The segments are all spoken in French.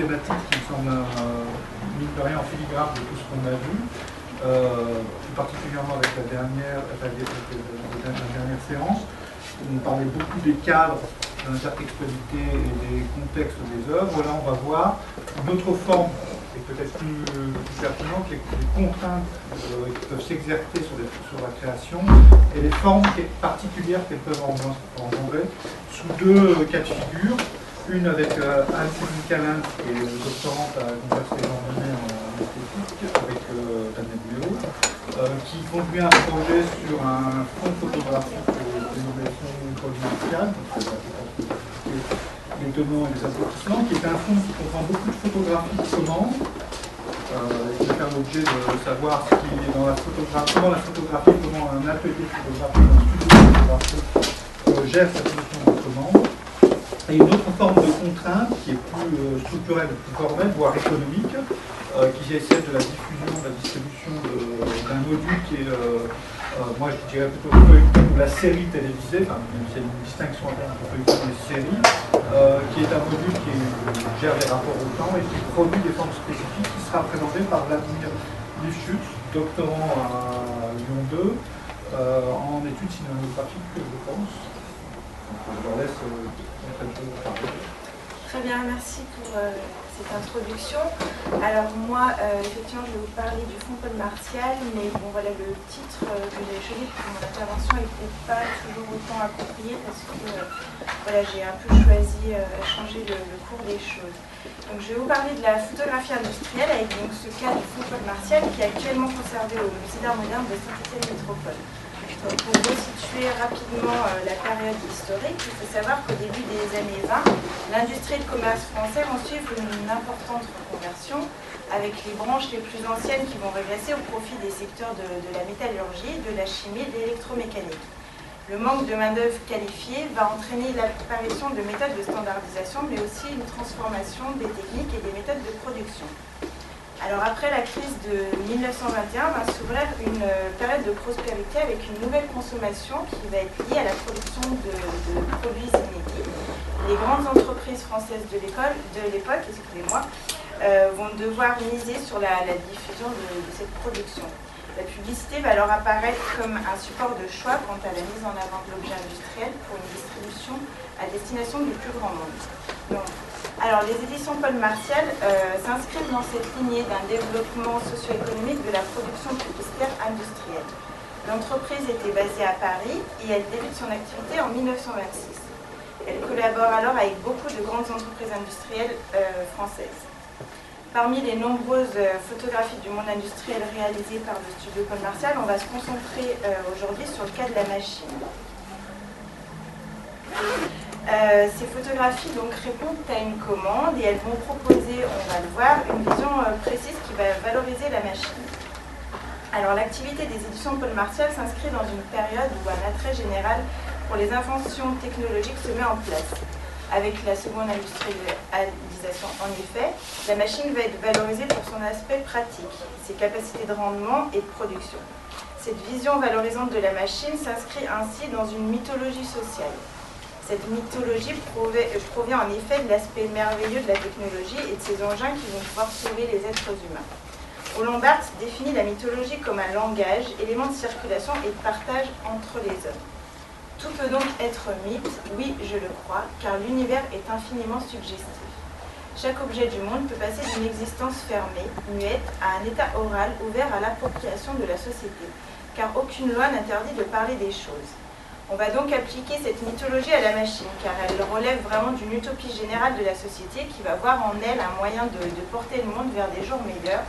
thématique qui me semble, mine de rien, en filigrane de tout ce qu'on a vu, plus particulièrement avec la dernière séance, où on parlait beaucoup des cadres de l'intertextualité et des contextes des œuvres. Là, on va voir une autre forme, et peut-être plus pertinente, les contraintes qui peuvent s'exercer sur la création et les formes particulières qu'elles peuvent engendrer sous deux cas de figure. Une avec Anne-Céline Calin, qui est doctorante à l'Université Jean Monnet en esthétique, avec Tania Buéo, qui conduit un projet sur un fonds photographique d'innovation polymartiale, les tenants et les aboutissants, qui est un fonds qui comprend beaucoup de photographies de commandes, et qui fait l'objet de savoir ce qui est dans la photographie, comment la photographie, comment un atelier de photographie, un studio de photographie gère cette notion de commande. Et une autre forme de contrainte qui est plus structurelle, plus formelle, voire économique, qui essaie de la diffusion, de la distribution d'un module qui est, moi je dirais plutôt le feuilleton ou la série télévisée, enfin même s'il y a une distinction entre le feuilleton et série, qui est un module qui gère les rapports au temps et qui produit des formes spécifiques, qui sera présenté par Vladimir Lifshutz, doctorant à Lyon 2, en études cinématographiques, je pense. Donc, je leur laisse parler. Très bien, merci pour cette introduction. Alors moi, effectivement, je vais vous parler du fonds Paul Martial, mais bon, voilà, le titre que j'ai choisi pour mon intervention n'est pas toujours autant approprié parce que voilà, j'ai un peu choisi changer le cours des choses. Donc je vais vous parler de la photographie industrielle avec donc ce cas du fonds Paul Martial qui est actuellement conservé au Musée d'Art moderne de Saint-Étienne Métropole. Donc, pour resituer rapidement la période historique, il faut savoir qu'au début des années 20, l'industrie et le commerce français vont suivre une importante reconversion avec les branches les plus anciennes qui vont régresser au profit des secteurs de la métallurgie, de la chimie et de l'électromécanique. Le manque de main-d'œuvre qualifiée va entraîner l'apparition de méthodes de standardisation, mais aussi une transformation des techniques et des méthodes de production. Alors après la crise de 1921 va s'ouvrir une période de prospérité avec une nouvelle consommation qui va être liée à la production de produits inédits. Les grandes entreprises françaises de l'époque, excusez-moi, vont devoir miser sur la diffusion de cette production. La publicité va alors apparaître comme un support de choix quant à la mise en avant de l'objet industriel pour une distribution à destination du plus grand monde. Donc, alors, les éditions Paul Martial s'inscrivent dans cette lignée d'un développement socio-économique de la production publicitaire industrielle. L'entreprise était basée à Paris et elle débute son activité en 1926. Elle collabore alors avec beaucoup de grandes entreprises industrielles françaises. Parmi les nombreuses photographies du monde industriel réalisées par le studio Paul Martial, on va se concentrer aujourd'hui sur le cas de la machine. Ces photographies donc répondent à une commande et elles vont proposer, on va le voir, une vision précise qui va valoriser la machine. Alors l'activité des éditions Paul Martial s'inscrit dans une période où un attrait général pour les inventions technologiques se met en place. Avec la seconde industrialisation, en effet, la machine va être valorisée pour son aspect pratique, ses capacités de rendement et de production. Cette vision valorisante de la machine s'inscrit ainsi dans une mythologie sociale. Cette mythologie provient en effet de l'aspect merveilleux de la technologie et de ces engins qui vont pouvoir sauver les êtres humains. Roland Barthes définit la mythologie comme un langage, élément de circulation et de partage entre les hommes. Tout peut donc être mythe, oui, je le crois, car l'univers est infiniment suggestif. Chaque objet du monde peut passer d'une existence fermée, muette, à un état oral ouvert à l'appropriation de la société, car aucune loi n'interdit de parler des choses. On va donc appliquer cette mythologie à la machine, car elle relève vraiment d'une utopie générale de la société qui va voir en elle un moyen de porter le monde vers des jours meilleurs.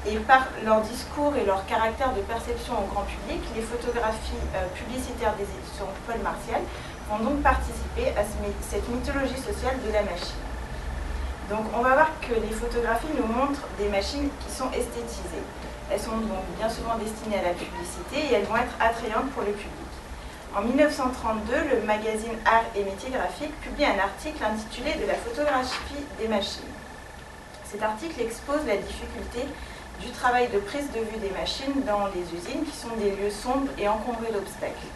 Et par leur discours et leur caractère de perception au grand public, les photographies publicitaires des éditions Paul Martial vont donc participer à cette mythologie sociale de la machine. Donc on va voir que les photographies nous montrent des machines qui sont esthétisées. Elles sont donc bien souvent destinées à la publicité et elles vont être attrayantes pour le public. En 1932, le magazine Art et Métiers Graphiques publie un article intitulé « De la photographie des machines ». Cet article expose la difficulté du travail de prise de vue des machines dans les usines, qui sont des lieux sombres et encombrés d'obstacles.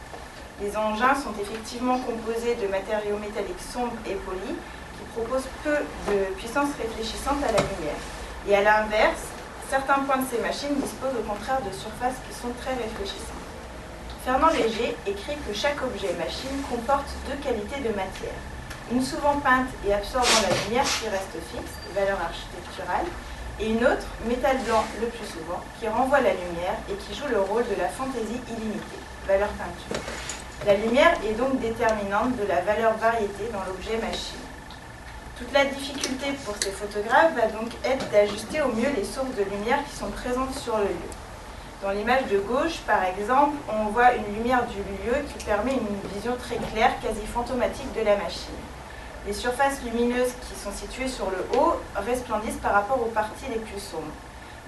Les engins sont effectivement composés de matériaux métalliques sombres et polis, qui proposent peu de puissance réfléchissante à la lumière. Et à l'inverse, certains points de ces machines disposent au contraire de surfaces qui sont très réfléchissantes. Fernand Léger écrit que chaque objet machine comporte deux qualités de matière. Une souvent peinte et absorbant la lumière qui reste fixe, valeur architecturale, et une autre, métal blanc le plus souvent, qui renvoie la lumière et qui joue le rôle de la fantaisie illimitée, valeur peinture. La lumière est donc déterminante de la valeur variété dans l'objet machine. Toute la difficulté pour ces photographes va donc être d'ajuster au mieux les sources de lumière qui sont présentes sur le lieu. Dans l'image de gauche, par exemple, on voit une lumière du lieu qui permet une vision très claire, quasi fantomatique de la machine. Les surfaces lumineuses qui sont situées sur le haut resplendissent par rapport aux parties les plus sombres.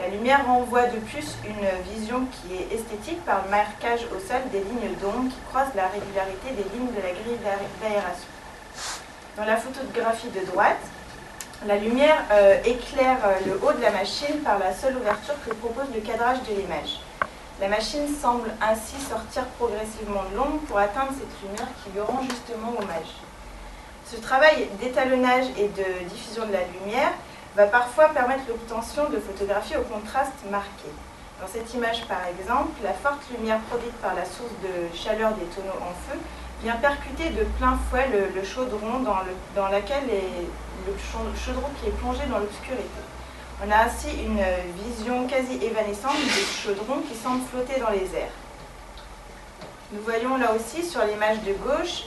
La lumière renvoie de plus une vision qui est esthétique par le marquage au sol des lignes d'ombre qui croisent la régularité des lignes de la grille d'aération. Dans la photographie de droite, la lumière éclaire le haut de la machine par la seule ouverture que propose le cadrage de l'image. La machine semble ainsi sortir progressivement de l'ombre pour atteindre cette lumière qui lui rend justement hommage. Ce travail d'étalonnage et de diffusion de la lumière va parfois permettre l'obtention de photographies au contraste marqué. Dans cette image, par exemple, la forte lumière produite par la source de chaleur des tonneaux en feu vient percuter de plein fouet le chaudron dans lequel le chaudron qui est plongé dans l'obscurité. On a ainsi une vision quasi évanescente du chaudron qui semble flotter dans les airs. Nous voyons là aussi sur l'image de gauche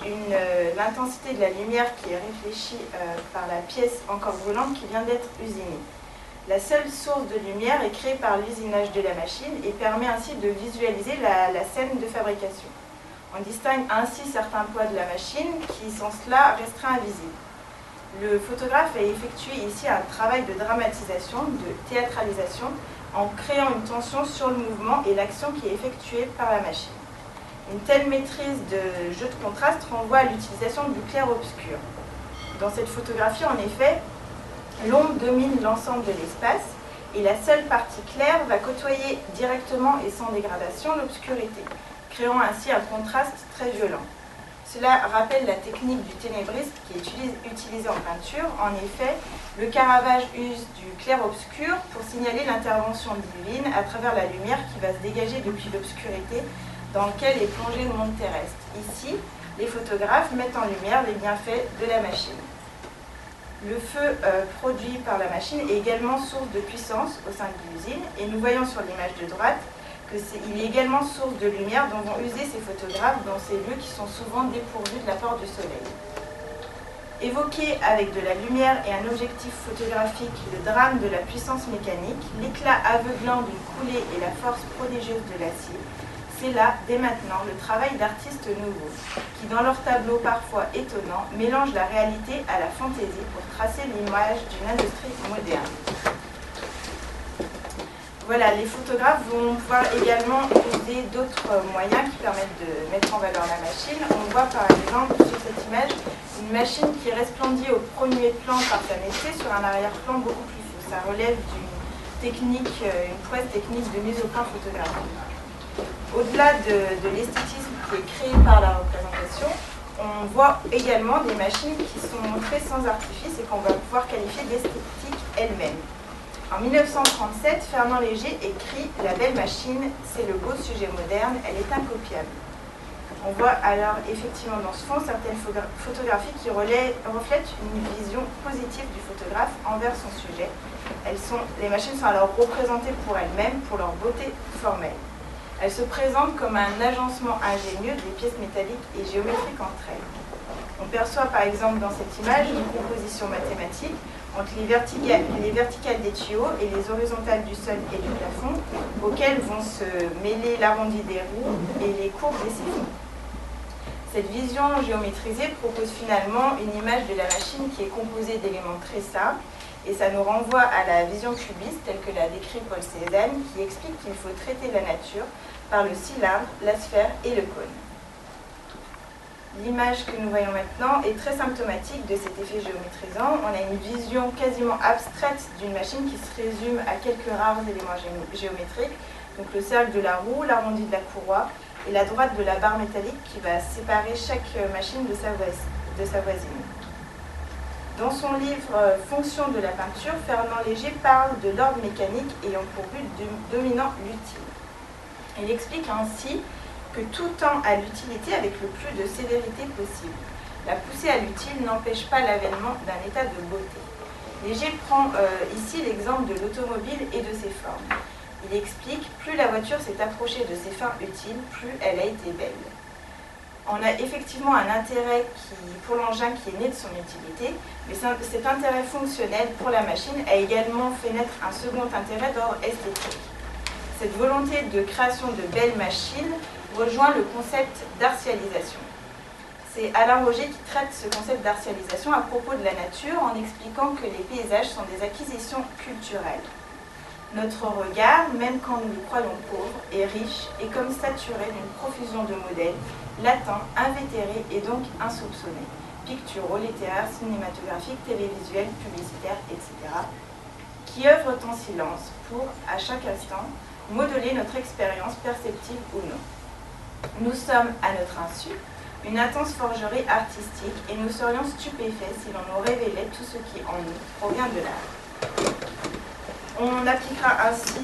l'intensité de la lumière qui est réfléchie par la pièce encore brûlante qui vient d'être usinée. La seule source de lumière est créée par l'usinage de la machine et permet ainsi de visualiser la scène de fabrication. On distingue ainsi certains poids de la machine qui, sans cela, resteraient invisibles. Le photographe a effectué ici un travail de dramatisation, de théâtralisation, en créant une tension sur le mouvement et l'action qui est effectuée par la machine. Une telle maîtrise de jeu de contraste renvoie à l'utilisation du clair-obscur. Dans cette photographie, en effet, l'ombre domine l'ensemble de l'espace et la seule partie claire va côtoyer directement et sans dégradation l'obscurité, créant ainsi un contraste très violent. Cela rappelle la technique du ténébriste qui est utilisée en peinture. En effet, le Caravage use du clair-obscur pour signaler l'intervention divine à travers la lumière qui va se dégager depuis l'obscurité dans lequel est plongé le monde terrestre. Ici, les photographes mettent en lumière les bienfaits de la machine. Le feu produit par la machine est également source de puissance au sein de l'usine et nous voyons sur l'image de droite qu'il est également source de lumière dont vont user ces photographes dans ces lieux qui sont souvent dépourvus de l'apport du soleil. Évoquer avec de la lumière et un objectif photographique le drame de la puissance mécanique, l'éclat aveuglant d'une coulée et la force prodigieuse de l'acier, c'est là, dès maintenant, le travail d'artistes nouveaux, qui, dans leurs tableaux parfois étonnants, mélangent la réalité à la fantaisie pour tracer l'image d'une industrie moderne. Voilà, les photographes vont pouvoir également utiliser d'autres moyens qui permettent de mettre en valeur la machine. On voit par exemple sur cette image une machine qui resplendit au premier plan par sa métier sur un arrière-plan beaucoup plus flou. Ça relève d'une technique, une prouesse technique de mise au point photographique. Au-delà de l'esthétisme qui est créé par la représentation, on voit également des machines qui sont montrées sans artifice et qu'on va pouvoir qualifier d'esthétique elle-même. En 1937, Fernand Léger écrit « La belle machine, c'est le beau sujet moderne, elle est incopiable ». On voit alors effectivement dans ce fond certaines photographies qui reflètent une vision positive du photographe envers son sujet. Les machines sont alors représentées pour elles-mêmes, pour leur beauté formelle. Elles se présentent comme un agencement ingénieux des pièces métalliques et géométriques entre elles. On perçoit par exemple dans cette image une composition mathématique entre les verticales des tuyaux et les horizontales du sol et du plafond, auxquelles vont se mêler l'arrondi des roues et les courbes des siphons. Cette vision géométrisée propose finalement une image de la machine qui est composée d'éléments très simples, et ça nous renvoie à la vision cubiste telle que l'a décrit Paul Cézanne, qui explique qu'il faut traiter la nature par le cylindre, la sphère et le cône. L'image que nous voyons maintenant est très symptomatique de cet effet géométrisant. On a une vision quasiment abstraite d'une machine qui se résume à quelques rares éléments géométriques, donc le cercle de la roue, l'arrondi de la courroie et la droite de la barre métallique qui va séparer chaque machine de sa voisine. Dans son livre « Fonction de la peinture », Fernand Léger parle de l'ordre mécanique ayant pour but dominant l'utile. Il explique ainsi que tout tend à l'utilité avec le plus de sévérité possible. La poussée à l'utile n'empêche pas l'avènement d'un état de beauté. Léger prend ici l'exemple de l'automobile et de ses formes. Il explique « Plus la voiture s'est approchée de ses fins utiles, plus elle a été belle ». On a effectivement un intérêt pour l'engin qui est né de son utilité, mais cet intérêt fonctionnel pour la machine a également fait naître un second intérêt d'ordre esthétique. Cette volonté de création de belles machines rejoint le concept d'artialisation. C'est Alain Roger qui traite ce concept d'artialisation à propos de la nature en expliquant que les paysages sont des acquisitions culturelles. Notre regard, même quand nous le croyons pauvre, est riche et comme saturé d'une profusion de modèles, latents, invétérés et donc insoupçonnés, picturaux, littéraires, cinématographiques, télévisuels, publicitaires, etc., qui œuvrent en silence pour, à chaque instant, modeler notre expérience perceptive ou non. Nous sommes, à notre insu, une intense forgerie artistique et nous serions stupéfaits si l'on nous révélait tout ce qui en nous provient de l'art. On appliquera ainsi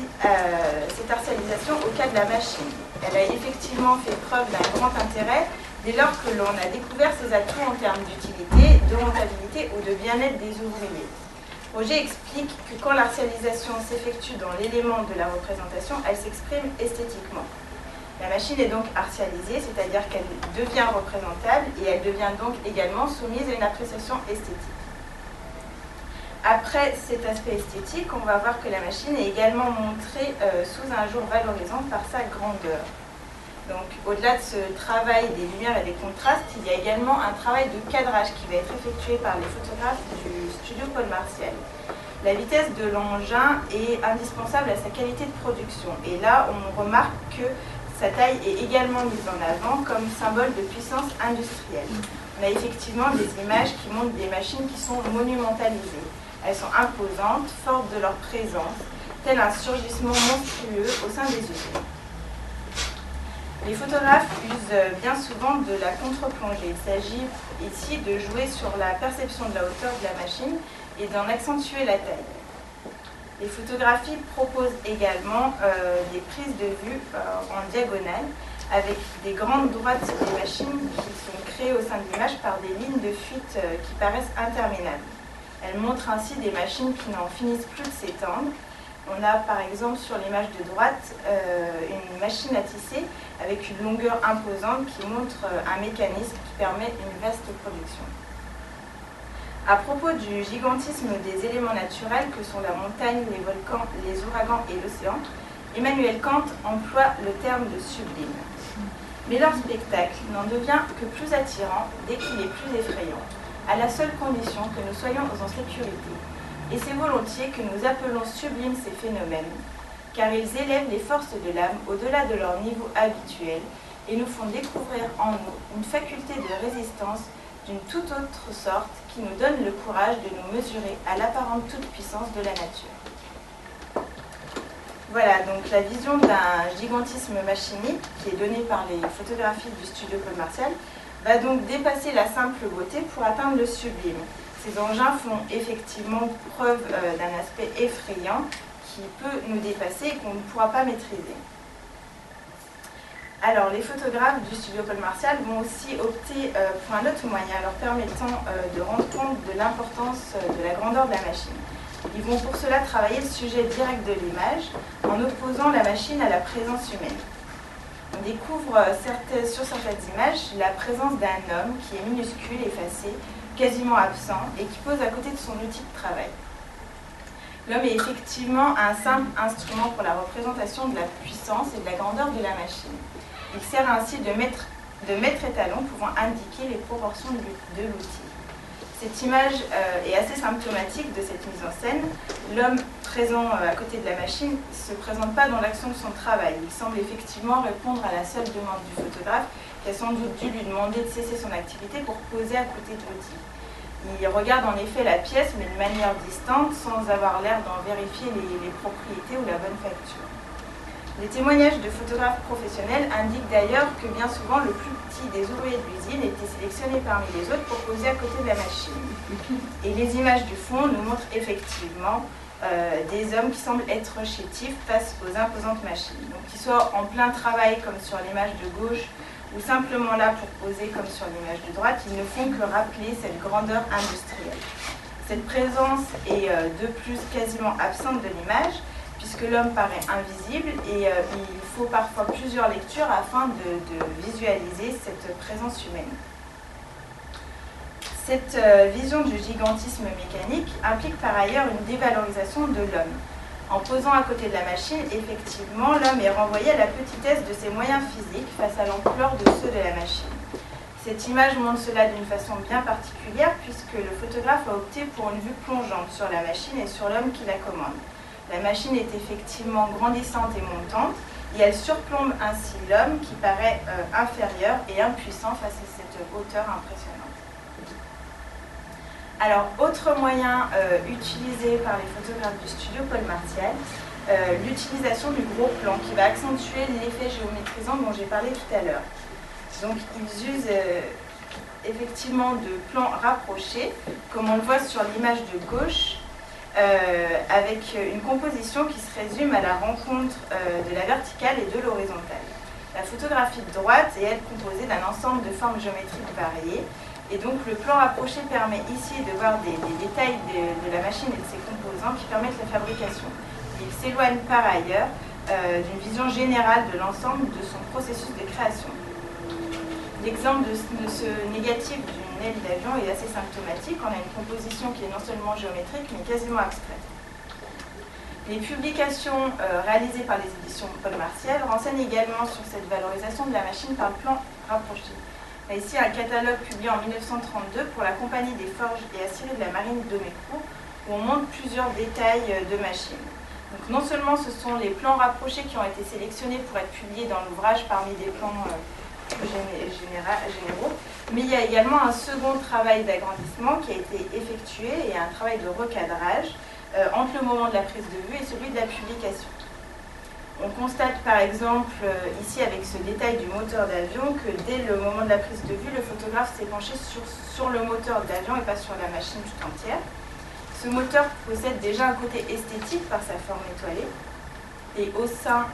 cette artialisation au cas de la machine. Elle a effectivement fait preuve d'un grand intérêt dès lors que l'on a découvert ses atouts en termes d'utilité, de rentabilité ou de bien-être des ouvriers. Roger explique que quand l'artialisation s'effectue dans l'élément de la représentation, elle s'exprime esthétiquement. La machine est donc artialisée, c'est-à-dire qu'elle devient représentable et elle devient donc également soumise à une appréciation esthétique. Après cet aspect esthétique, on va voir que la machine est également montrée sous un jour valorisant par sa grandeur. Donc, au-delà de ce travail des lumières et des contrastes, il y a également un travail de cadrage qui va être effectué par les photographes du studio Paul Martial. La vitesse de l'engin est indispensable à sa qualité de production. Et là, on remarque que sa taille est également mise en avant comme symbole de puissance industrielle. On a effectivement des images qui montrent des machines qui sont monumentalisées. Elles sont imposantes, fortes de leur présence, tel un surgissement monstrueux au sein des usines. Les photographes usent bien souvent de la contre-plongée. Il s'agit ici de jouer sur la perception de la hauteur de la machine et d'en accentuer la taille. Les photographies proposent également des prises de vue en diagonale avec des grandes droites des machines qui sont créées au sein de l'image par des lignes de fuite qui paraissent interminables. Elles montrent ainsi des machines qui n'en finissent plus de s'étendre. On a par exemple sur l'image de droite une machine à tisser avec une longueur imposante qui montre un mécanisme qui permet une vaste production. À propos du gigantisme des éléments naturels que sont la montagne, les volcans, les ouragans et l'océan, Emmanuel Kant emploie le terme de sublime. Mais leur spectacle n'en devient que plus attirant dès qu'il est plus effrayant, à la seule condition que nous soyons en sécurité. Et c'est volontiers que nous appelons sublimes ces phénomènes, car ils élèvent les forces de l'âme au-delà de leur niveau habituel et nous font découvrir en nous une faculté de résistance d'une toute autre sorte qui nous donne le courage de nous mesurer à l'apparente toute-puissance de la nature. Voilà donc la vision d'un gigantisme machinique qui est donnée par les photographies du studio Paul Martial va donc dépasser la simple beauté pour atteindre le sublime. Ces engins font effectivement preuve d'un aspect effrayant qui peut nous dépasser et qu'on ne pourra pas maîtriser. Alors, les photographes du studio Paul Martial vont aussi opter pour un autre moyen leur permettant de rendre compte de l'importance de la grandeur de la machine. Ils vont pour cela travailler le sujet direct de l'image en opposant la machine à la présence humaine. On découvre sur certaines images la présence d'un homme qui est minuscule, effacé, quasiment absent et qui pose à côté de son outil de travail. L'homme est effectivement un simple instrument pour la représentation de la puissance et de la grandeur de la machine. Il sert ainsi de maître étalon pouvant indiquer les proportions de l'outil. Cette image est assez symptomatique de cette mise en scène. L'homme présent à côté de la machine ne se présente pas dans l'action de son travail. Il semble effectivement répondre à la seule demande du photographe qui a sans doute dû lui demander de cesser son activité pour poser à côté de l'outil. Il regarde en effet la pièce mais de manière distante sans avoir l'air d'en vérifier les propriétés ou la bonne facture. Les témoignages de photographes professionnels indiquent d'ailleurs que bien souvent le plus petit des ouvriers de l'usine était sélectionné parmi les autres pour poser à côté de la machine. Et les images du fond nous montrent effectivement des hommes qui semblent être chétifs face aux imposantes machines. Donc qu'ils soient en plein travail comme sur l'image de gauche ou simplement là pour poser comme sur l'image de droite, ils ne font que rappeler cette grandeur industrielle. Cette présence est de plus quasiment absente de l'image, puisque l'homme paraît invisible et il faut parfois plusieurs lectures afin de visualiser cette présence humaine. Cette vision du gigantisme mécanique implique par ailleurs une dévalorisation de l'homme. En posant à côté de la machine, effectivement, l'homme est renvoyé à la petitesse de ses moyens physiques face à l'ampleur de ceux de la machine. Cette image montre cela d'une façon bien particulière puisque le photographe a opté pour une vue plongeante sur la machine et sur l'homme qui la commande. La machine est effectivement grandissante et montante et elle surplombe ainsi l'homme qui paraît inférieur et impuissant face à cette hauteur impressionnante. Alors, autre moyen utilisé par les photographes du studio Paul Martial, l'utilisation du gros plan qui va accentuer l'effet géométrisant dont j'ai parlé tout à l'heure. Donc, ils usent effectivement de plans rapprochés, comme on le voit sur l'image de gauche, avec une composition qui se résume à la rencontre de la verticale et de l'horizontale. La photographie de droite est, elle, composée d'un ensemble de formes géométriques variées. Et donc le plan rapproché permet ici de voir des détails de la machine et de ses composants qui permettent la fabrication. Il s'éloigne par ailleurs d'une vision générale de l'ensemble de son processus de création. L'exemple de ce négatif d'une aile d'avion est assez symptomatique. On a une composition qui est non seulement géométrique mais quasiment abstraite. Les publications réalisées par les éditions Paul Martial renseignent également sur cette valorisation de la machine par le plan rapproché. Ici, un catalogue publié en 1932 pour la Compagnie des Forges et Aciéries de la Marine de Mécourt, où on montre plusieurs détails de machines. Donc, non seulement ce sont les plans rapprochés qui ont été sélectionnés pour être publiés dans l'ouvrage parmi des plans plus généraux, mais il y a également un second travail d'agrandissement qui a été effectué et un travail de recadrage entre le moment de la prise de vue et celui de la publication. On constate par exemple ici avec ce détail du moteur d'avion que dès le moment de la prise de vue, le photographe s'est penché sur le moteur de l'avion et pas sur la machine tout entière. Ce moteur possède déjà un côté esthétique par sa forme étoilée et au sein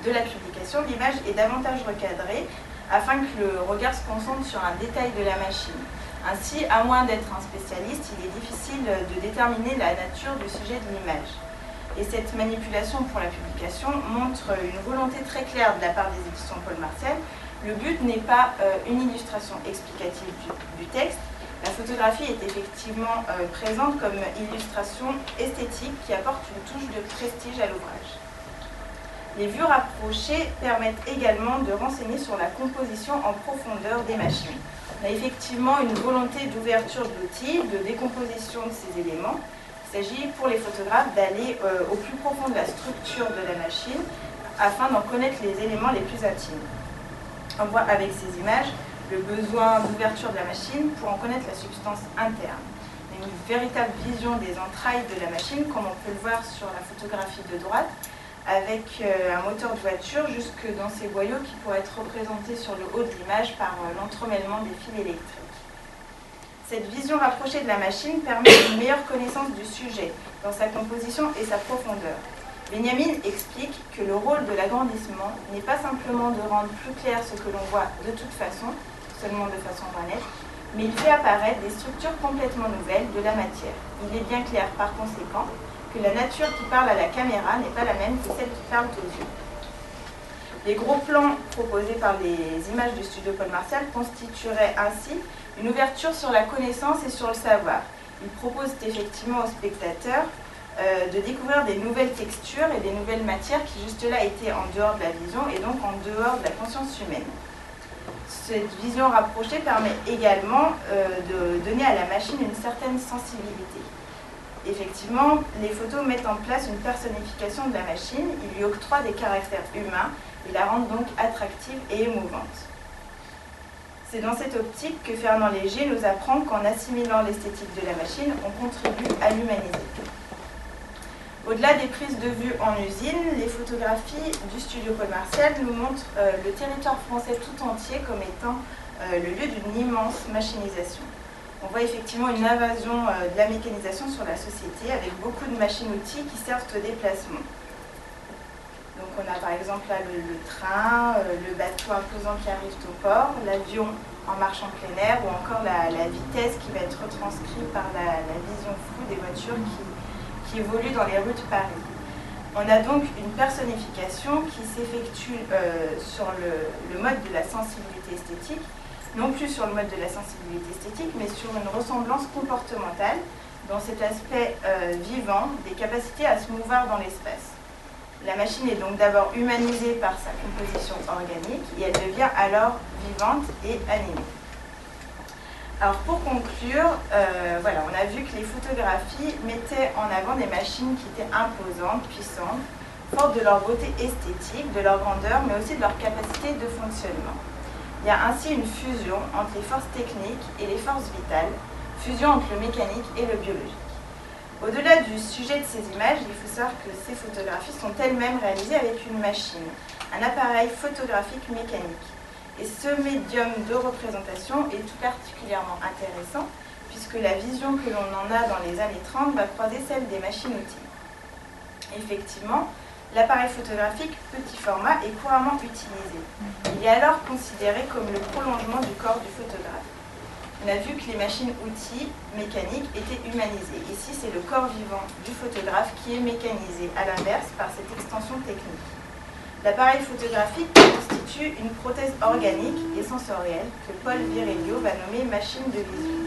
de la publication, l'image est davantage recadrée afin que le regard se concentre sur un détail de la machine. Ainsi, à moins d'être un spécialiste, il est difficile de déterminer la nature du sujet de l'image. Et cette manipulation pour la publication montre une volonté très claire de la part des éditions Paul Martial. Le but n'est pas une illustration explicative du texte. La photographie est effectivement présente comme illustration esthétique qui apporte une touche de prestige à l'ouvrage. Les vues rapprochées permettent également de renseigner sur la composition en profondeur des machines. On a effectivement une volonté d'ouverture de l'outil, de décomposition de ces éléments. Il s'agit pour les photographes d'aller au plus profond de la structure de la machine afin d'en connaître les éléments les plus intimes. On voit avec ces images le besoin d'ouverture de la machine pour en connaître la substance interne. Une véritable vision des entrailles de la machine, comme on peut le voir sur la photographie de droite, avec un moteur de voiture jusque dans ces boyaux qui pourraient être représentés sur le haut de l'image par l'entremêlement des fils électriques. Cette vision rapprochée de la machine permet une meilleure connaissance du sujet dans sa composition et sa profondeur. Benjamin explique que le rôle de l'agrandissement n'est pas simplement de rendre plus clair ce que l'on voit de toute façon, seulement de façon honnête, mais il fait apparaître des structures complètement nouvelles de la matière. Il est bien clair par conséquent que la nature qui parle à la caméra n'est pas la même que celle qui parle aux yeux. Les gros plans proposés par les images du studio Paul Martial constitueraient ainsi une ouverture sur la connaissance et sur le savoir. Ils proposent effectivement aux spectateurs de découvrir des nouvelles textures et des nouvelles matières qui jusque-là étaient en dehors de la vision et donc en dehors de la conscience humaine. Cette vision rapprochée permet également de donner à la machine une certaine sensibilité. Effectivement, les photos mettent en place une personnification de la machine, ils lui octroient des caractères humains et la rendent donc attractive et émouvante. C'est dans cette optique que Fernand Léger nous apprend qu'en assimilant l'esthétique de la machine, on contribue à l'humaniser. Au-delà des prises de vue en usine, les photographies du studio Paul Martial nous montrent le territoire français tout entier comme étant le lieu d'une immense machinisation. On voit effectivement une invasion de la mécanisation sur la société avec beaucoup de machines-outils qui servent au déplacement. Donc on a par exemple là le train, le bateau imposant qui arrive au port, l'avion en marche en plein air ou encore la vitesse qui va être retranscrite par la vision floue des voitures qui évoluent dans les rues de Paris. On a donc une personnification qui s'effectue sur le mode de la sensibilité esthétique, non plus sur le mode de la sensibilité esthétique, mais sur une ressemblance comportementale dans cet aspect vivant des capacités à se mouvoir dans l'espace. La machine est donc d'abord humanisée par sa composition organique et elle devient alors vivante et animée. Alors pour conclure, voilà, on a vu que les photographies mettaient en avant des machines qui étaient imposantes, puissantes, fortes de leur beauté esthétique, de leur grandeur, mais aussi de leur capacité de fonctionnement. Il y a ainsi une fusion entre les forces techniques et les forces vitales, fusion entre le mécanique et le biologique. Au-delà du sujet de ces images, il faut savoir que ces photographies sont elles-mêmes réalisées avec une machine, un appareil photographique mécanique. Et ce médium de représentation est tout particulièrement intéressant puisque la vision que l'on en a dans les années 30 va croiser celle des machines-outils. Effectivement, l'appareil photographique petit format est couramment utilisé. Il est alors considéré comme le prolongement du corps du photographe. On a vu que les machines-outils mécaniques étaient humanisées. Ici, c'est le corps vivant du photographe qui est mécanisé, à l'inverse, par cette extension technique. L'appareil photographique constitue une prothèse organique et sensorielle que Paul Virilio va nommer machine de vision.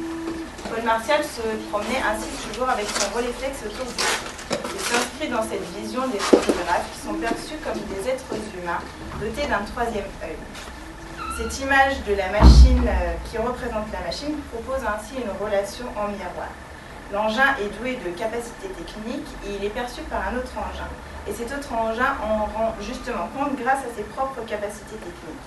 Paul Martial se promenait ainsi toujours avec son Rolleiflex autour du cou. Il s'inscrit dans cette vision des photographes qui sont perçus comme des êtres humains dotés d'un troisième œil. Cette image de la machine qui représente la machine propose ainsi une relation en miroir. L'engin est doué de capacités techniques et il est perçu par un autre engin. Et cet autre engin en rend justement compte grâce à ses propres capacités techniques.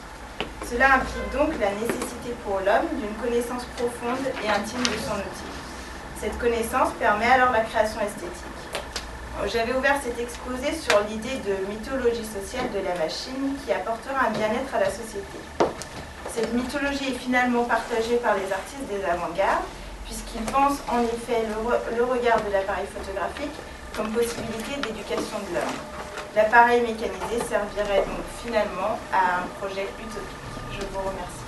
Cela implique donc la nécessité pour l'homme d'une connaissance profonde et intime de son outil. Cette connaissance permet alors la création esthétique. J'avais ouvert cet exposé sur l'idée de mythologie sociale de la machine qui apportera un bien-être à la société. Cette mythologie est finalement partagée par les artistes des avant-gardes, puisqu'ils pensent en effet le regard de l'appareil photographique comme possibilité d'éducation de l'homme. L'appareil mécanisé servirait donc finalement à un projet utopique. Je vous remercie.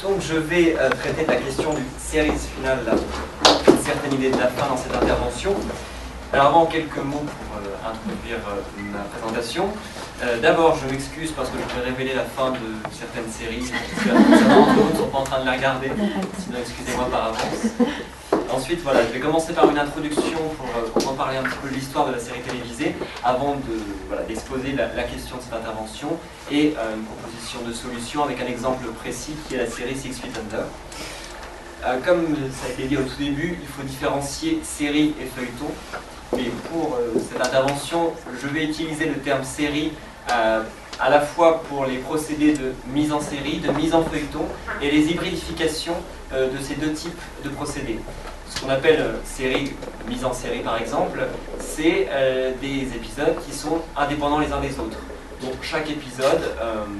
Donc je vais traiter de la question du series final, une certaine idée de la fin dans cette intervention. Alors avant, quelques mots pour introduire ma présentation. D'abord, je m'excuse parce que je vais révéler la fin de certaines séries. Certains d'entre vous ne sont pas en train de la regarder, sinon excusez-moi par avance. Ensuite, voilà, je vais commencer par une introduction pour en parler un petit peu de l'histoire de la série télévisée, avant d'exposer la question de cette intervention et une proposition de solution avec un exemple précis qui est la série Six Feet Under. Comme ça a été dit au tout début, il faut différencier série et feuilleton. Mais pour cette intervention, je vais utiliser le terme série à la fois pour les procédés de mise en série, de mise en feuilleton et les hybridifications de ces deux types de procédés. Ce qu'on appelle série, mise en série par exemple, c'est des épisodes qui sont indépendants les uns des autres. Donc chaque épisode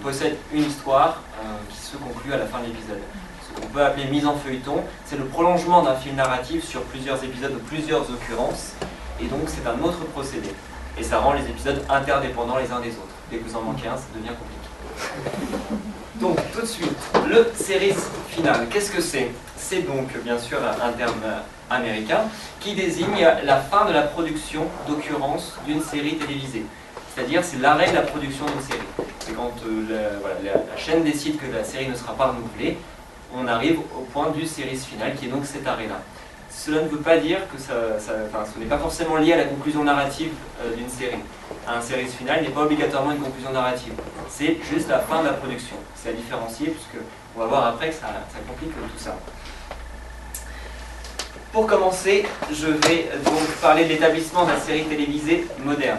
possède une histoire qui se conclut à la fin de l'épisode. Ce qu'on peut appeler mise en feuilleton, c'est le prolongement d'un fil narratif sur plusieurs épisodes ou plusieurs occurrences, et donc c'est un autre procédé. Et ça rend les épisodes interdépendants les uns des autres. Dès que vous en manquez un, ça devient compliqué. Donc tout de suite, le series final, qu'est-ce que c'est? C'est donc bien sûr un terme américain qui désigne la fin de la production d'occurrence d'une série télévisée. C'est-à-dire c'est l'arrêt de la production d'une série. C'est quand la chaîne décide que la série ne sera pas renouvelée, on arrive au point du series final qui est donc cet arrêt-là. Cela ne veut pas dire que ce n'est pas forcément lié à la conclusion narrative d'une série. Un series final n'est pas obligatoirement une conclusion narrative. C'est juste la fin de la production. C'est à différencier puisque on va voir après que ça complique tout ça. Pour commencer, je vais donc parler de l'établissement de la série télévisée moderne.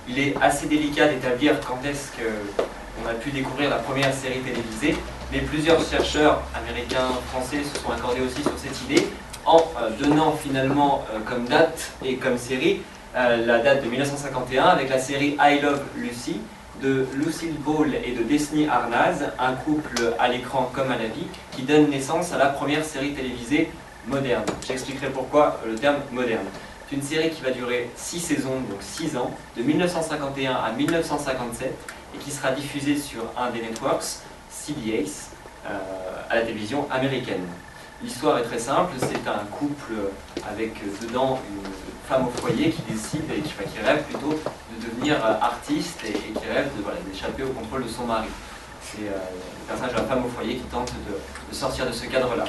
Il est assez délicat d'établir quand est-ce qu'on a pu découvrir la première série télévisée, mais plusieurs chercheurs américains, français se sont accordés aussi sur cette idée, en donnant finalement comme date et comme série la date de 1951 avec la série I Love Lucy de Lucille Ball et de Destiny Arnaz, un couple à l'écran comme à la vie, qui donne naissance à la première série télévisée moderne. J'expliquerai pourquoi le terme moderne. C'est une série qui va durer 6 saisons, donc 6 ans, de 1951 à 1957, et qui sera diffusée sur un des networks, CBS, à la télévision américaine. L'histoire est très simple, c'est un couple avec dedans une femme au foyer qui décide, et qui rêve plutôt de devenir artiste et qui rêve d'échapper au contrôle de son mari. C'est le personnage de la femme au foyer qui tente de sortir de ce cadre-là.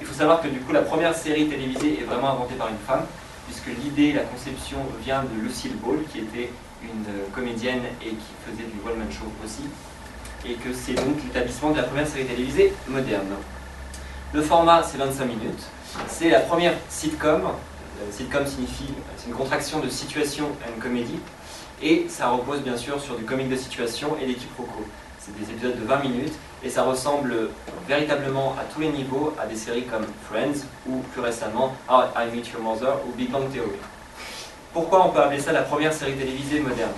Il faut savoir que du coup la première série télévisée est vraiment inventée par une femme, puisque l'idée, la conception vient de Lucille Ball, qui était une comédienne et qui faisait du one-man show aussi, et que c'est donc l'établissement de la première série télévisée moderne. Le format, c'est 25 minutes. C'est la première sitcom. Sitcom signifie, c'est une contraction de situation and comedy. Et ça repose bien sûr sur du comique de situation et des quiproquos. C'est des épisodes de 20 minutes et ça ressemble véritablement à tous les niveaux à des séries comme Friends ou plus récemment How I Met Your Mother ou Big Bang Theory. Pourquoi on peut appeler ça la première série télévisée moderne?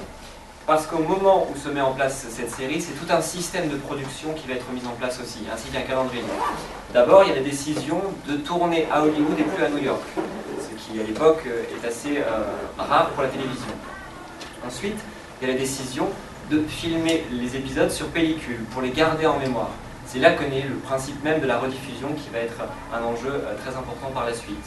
Parce qu'au moment où se met en place cette série, c'est tout un système de production qui va être mis en place aussi, ainsi qu'un calendrier. D'abord, il y a la décision de tourner à Hollywood et plus à New York, ce qui à l'époque est assez rare pour la télévision. Ensuite, il y a la décision de filmer les épisodes sur pellicule pour les garder en mémoire. C'est là que naît le principe même de la rediffusion qui va être un enjeu très important par la suite.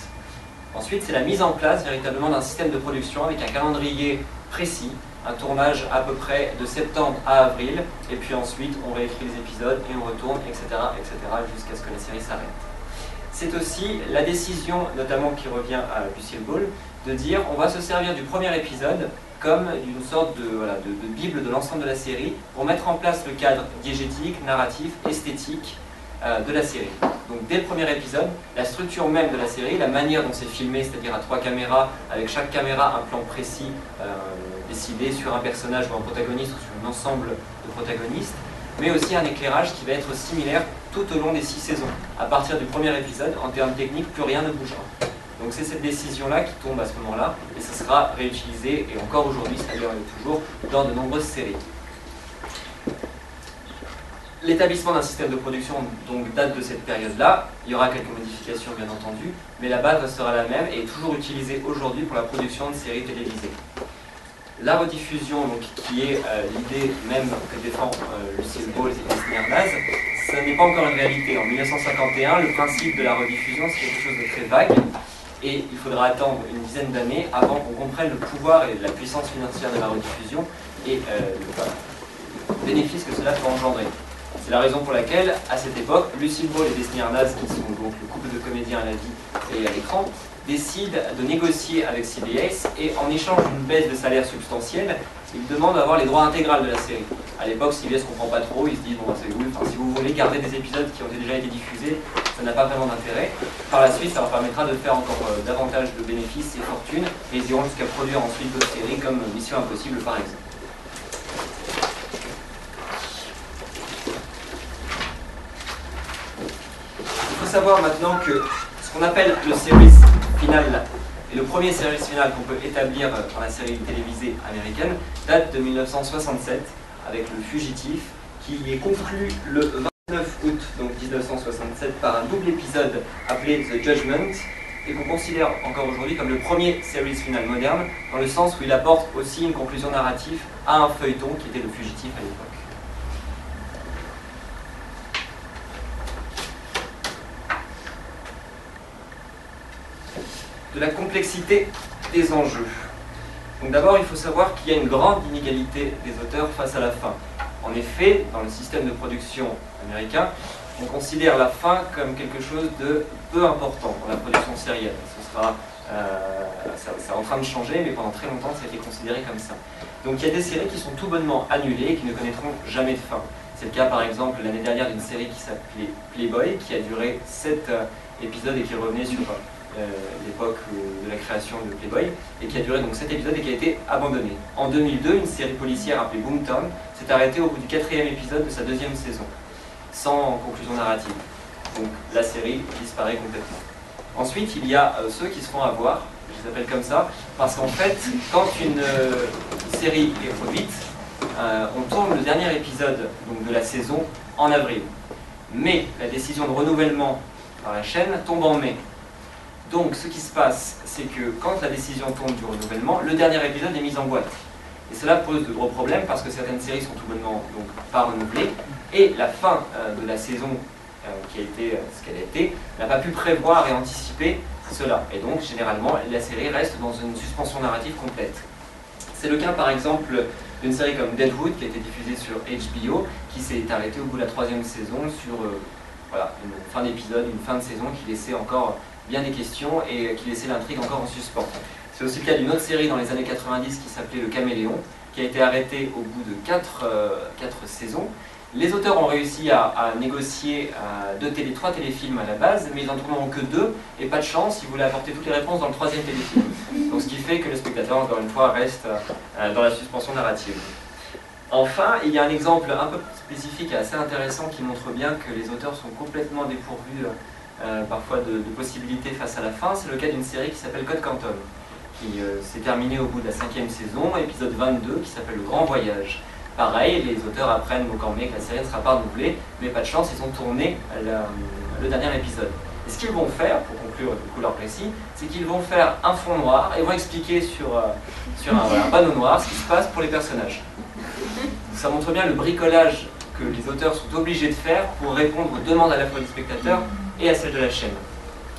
Ensuite, c'est la mise en place véritablement d'un système de production avec un calendrier précis, un tournage à peu près de septembre à avril, et puis ensuite on réécrit les épisodes et on retourne, etc., etc., jusqu'à ce que la série s'arrête. C'est aussi la décision, notamment qui revient à Lucille Ball, de dire on va se servir du premier épisode comme d'une sorte de bible de l'ensemble de la série pour mettre en place le cadre diégétique, narratif, esthétique de la série. Donc dès le premier épisode, la structure même de la série, la manière dont c'est filmé, c'est-à-dire à 3 caméras, avec chaque caméra un plan précis décidé sur un personnage ou un protagoniste ou sur un ensemble de protagonistes, mais aussi un éclairage qui va être similaire tout au long des 6 saisons. À partir du premier épisode, en termes techniques, plus rien ne bougera. Donc c'est cette décision-là qui tombe à ce moment-là, et ça sera réutilisé, et encore aujourd'hui, c'est-à-dire toujours, dans de nombreuses séries. L'établissement d'un système de production donc, date de cette période-là. Il y aura quelques modifications bien entendu, mais la base restera la même et est toujours utilisée aujourd'hui pour la production de séries télévisées. La rediffusion, donc, qui est l'idée même que défend Lucille Ball et Destiny Arnaz, ce n'est pas encore une réalité. En 1951, le principe de la rediffusion, c'est quelque chose de très vague, et il faudra attendre une dizaine d'années avant qu'on comprenne le pouvoir et la puissance financière de la rediffusion et le bénéfice que cela peut engendrer. C'est la raison pour laquelle, à cette époque, Lucille Ball et Destiny Arnaz, qui sont donc le couple de comédiens à la vie et à l'écran, décide de négocier avec CBS et en échange d'une baisse de salaire substantielle, il demande d'avoir les droits intégraux de la série. À l'époque, CBS ne comprend pas trop, ils se disent bon, c'est cool, si vous voulez garder des épisodes qui ont déjà été diffusés, ça n'a pas vraiment d'intérêt. Par la suite, ça leur permettra de faire encore davantage de bénéfices et fortunes, et ils iront jusqu'à produire ensuite d'autres séries comme Mission Impossible par exemple. Il faut savoir maintenant que ce qu'on appelle le series final, et le premier series final qu'on peut établir dans la série télévisée américaine, date de 1967 avec Le Fugitif, qui est conclu le 29 août donc 1967 par un double épisode appelé The Judgment, et qu'on considère encore aujourd'hui comme le premier series final moderne, dans le sens où il apporte aussi une conclusion narrative à un feuilleton qui était Le Fugitif à l'époque. De la complexité des enjeux. Donc d'abord, il faut savoir qu'il y a une grande inégalité des auteurs face à la fin. En effet, dans le système de production américain, on considère la fin comme quelque chose de peu important dans la production sérielle. C'est en train de changer, mais pendant très longtemps, ça a été considéré comme ça. Donc il y a des séries qui sont tout bonnement annulées et qui ne connaîtront jamais de fin. C'est le cas par exemple l'année dernière d'une série qui s'appelait Playboy, qui a duré 7 épisodes et qui revenait sur l'époque de la création de Playboy, et qui a duré donc 7 épisodes et qui a été abandonnée. En 2002, une série policière appelée Boomtown s'est arrêtée au bout du 4e épisode de sa 2e saison, sans conclusion narrative. Donc la série disparaît complètement. Ensuite, il y a ceux qui se font avoir, je les appelle comme ça, parce qu'en fait, quand une série est produite, on tourne le dernier épisode donc, de la saison en avril. Mais la décision de renouvellement par la chaîne tombe en mai. Donc ce qui se passe, c'est que quand la décision tombe du renouvellement, le dernier épisode est mis en boîte. Et cela pose de gros problèmes parce que certaines séries sont tout bonnement donc, pas renouvelées, et la fin de la saison qui a été ce qu'elle a été, n'a pas pu prévoir et anticiper cela. Et donc généralement, la série reste dans une suspension narrative complète. C'est le cas par exemple d'une série comme Deadwood qui a été diffusée sur HBO, qui s'est arrêtée au bout de la 3e saison sur voilà, une fin d'épisode, une fin de saison qui laissait encore bien des questions et qui laissait l'intrigue encore en suspens. C'est aussi le cas d'une autre série dans les années 90 qui s'appelait Le Caméléon, qui a été arrêtée au bout de 4 saisons. Les auteurs ont réussi à négocier 3 téléfilms à la base, mais ils n'en trouvent que 2, et pas de chance, ils voulaient apporter toutes les réponses dans le 3e téléfilm. Donc ce qui fait que le spectateur, encore une fois, reste dans la suspension narrative. Enfin, il y a un exemple un peu spécifique et assez intéressant qui montre bien que les auteurs sont complètement dépourvus parfois de possibilités face à la fin. C'est le cas d'une série qui s'appelle Code Quantum, qui s'est terminée au bout de la 5e saison, épisode 22, qui s'appelle Le Grand Voyage. Pareil, les auteurs apprennent donc en mai que la série ne sera pas renouvelée, mais pas de chance, ils ont tourné le dernier épisode. Et ce qu'ils vont faire, pour conclure de couleur précis, c'est qu'ils vont faire un fond noir et vont expliquer sur un panneau noir ce qui se passe pour les personnages. Ça montre bien le bricolage que les auteurs sont obligés de faire pour répondre aux demandes à la fois du spectateur et à celle de la chaîne.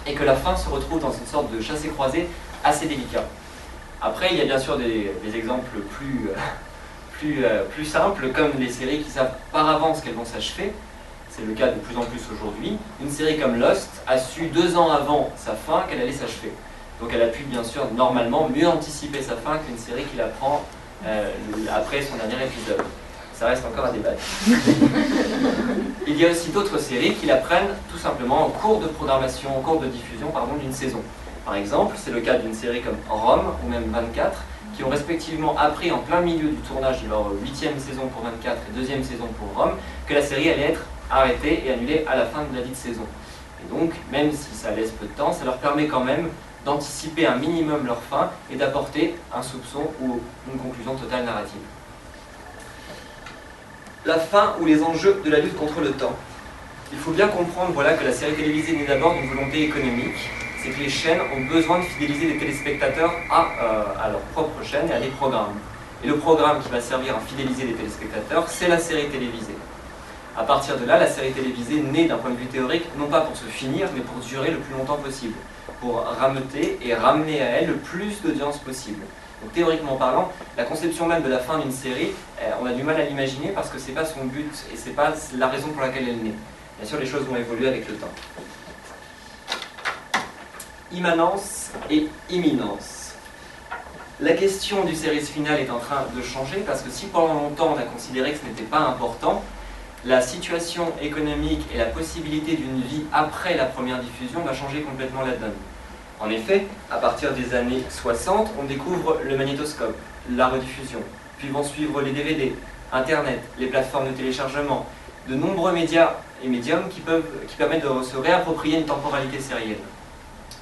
Et que la fin se retrouve dans une sorte de chassé-croisé assez délicat. Après, il y a bien sûr des exemples plus simples, comme les séries qui savent par avance qu'elles vont s'achever. C'est le cas de plus en plus aujourd'hui. Une série comme Lost a su 2 ans avant sa fin qu'elle allait s'achever. Donc elle a pu bien sûr normalement mieux anticiper sa fin qu'une série qui la prend après son dernier épisode. Ça reste encore à débattre. Il y a aussi d'autres séries qui la prennent tout simplement en cours de programmation, en cours de diffusion d'une saison. Par exemple, c'est le cas d'une série comme Rome ou même 24, qui ont respectivement appris en plein milieu du tournage de leur 8e saison pour 24 et 2e saison pour Rome, que la série allait être arrêtée et annulée à la fin de la dite saison. Et donc, même si ça laisse peu de temps, ça leur permet quand même d'anticiper un minimum leur fin et d'apporter un soupçon ou une conclusion totale narrative. La fin ou les enjeux de la lutte contre le temps. Il faut bien comprendre que la série télévisée naît d'abord d'une volonté économique. C'est que les chaînes ont besoin de fidéliser les téléspectateurs à leur propre chaîne et à des programmes. Et le programme qui va servir à fidéliser les téléspectateurs, c'est la série télévisée. À partir de là, la série télévisée naît d'un point de vue théorique, non pas pour se finir, mais pour durer le plus longtemps possible, pour rameuter et ramener à elle le plus d'audience possible. Donc théoriquement parlant, la conception même de la fin d'une série, on a du mal à l'imaginer parce que ce n'est pas son but et ce n'est pas la raison pour laquelle elle naît. Bien sûr, les choses vont évoluer avec le temps. immanence et imminence. La question du series final est en train de changer parce que si pendant longtemps on a considéré que ce n'était pas important, la situation économique et la possibilité d'une vie après la première diffusion va changer complètement la donne. En effet, à partir des années 60, on découvre le magnétoscope, la rediffusion, puis vont suivre les DVD, Internet, les plateformes de téléchargement, de nombreux médias et médiums qui permettent de se réapproprier une temporalité sérielle.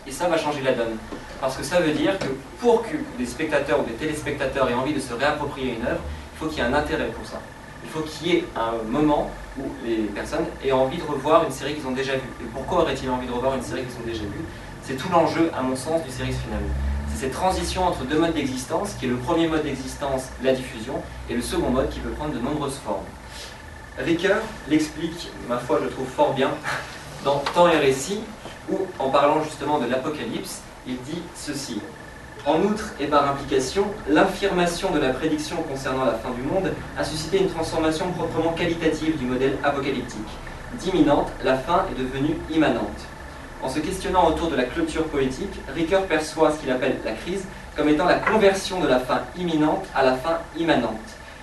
Et ça va changer la donne, parce que ça veut dire que pour que des spectateurs ou des téléspectateurs aient envie de se réapproprier une œuvre, il faut qu'il y ait un intérêt pour ça. Il faut qu'il y ait un moment où les personnes aient envie de revoir une série qu'ils ont déjà vue. Et pourquoi auraient-ils envie de revoir une série qu'ils ont déjà vue? C'est tout l'enjeu, à mon sens, du series final. C'est cette transition entre deux modes d'existence, qui est le premier mode d'existence, la diffusion, et le second mode qui peut prendre de nombreuses formes. Ricoeur l'explique, ma foi, je trouve fort bien, dans Temps et Récit, où, en parlant justement de l'Apocalypse, il dit ceci. En outre, et par implication, l'affirmation de la prédiction concernant la fin du monde a suscité une transformation proprement qualitative du modèle apocalyptique. D'imminente, la fin est devenue immanente. En se questionnant autour de la clôture poétique, Ricoeur perçoit ce qu'il appelle la crise comme étant la conversion de la fin imminente à la fin immanente,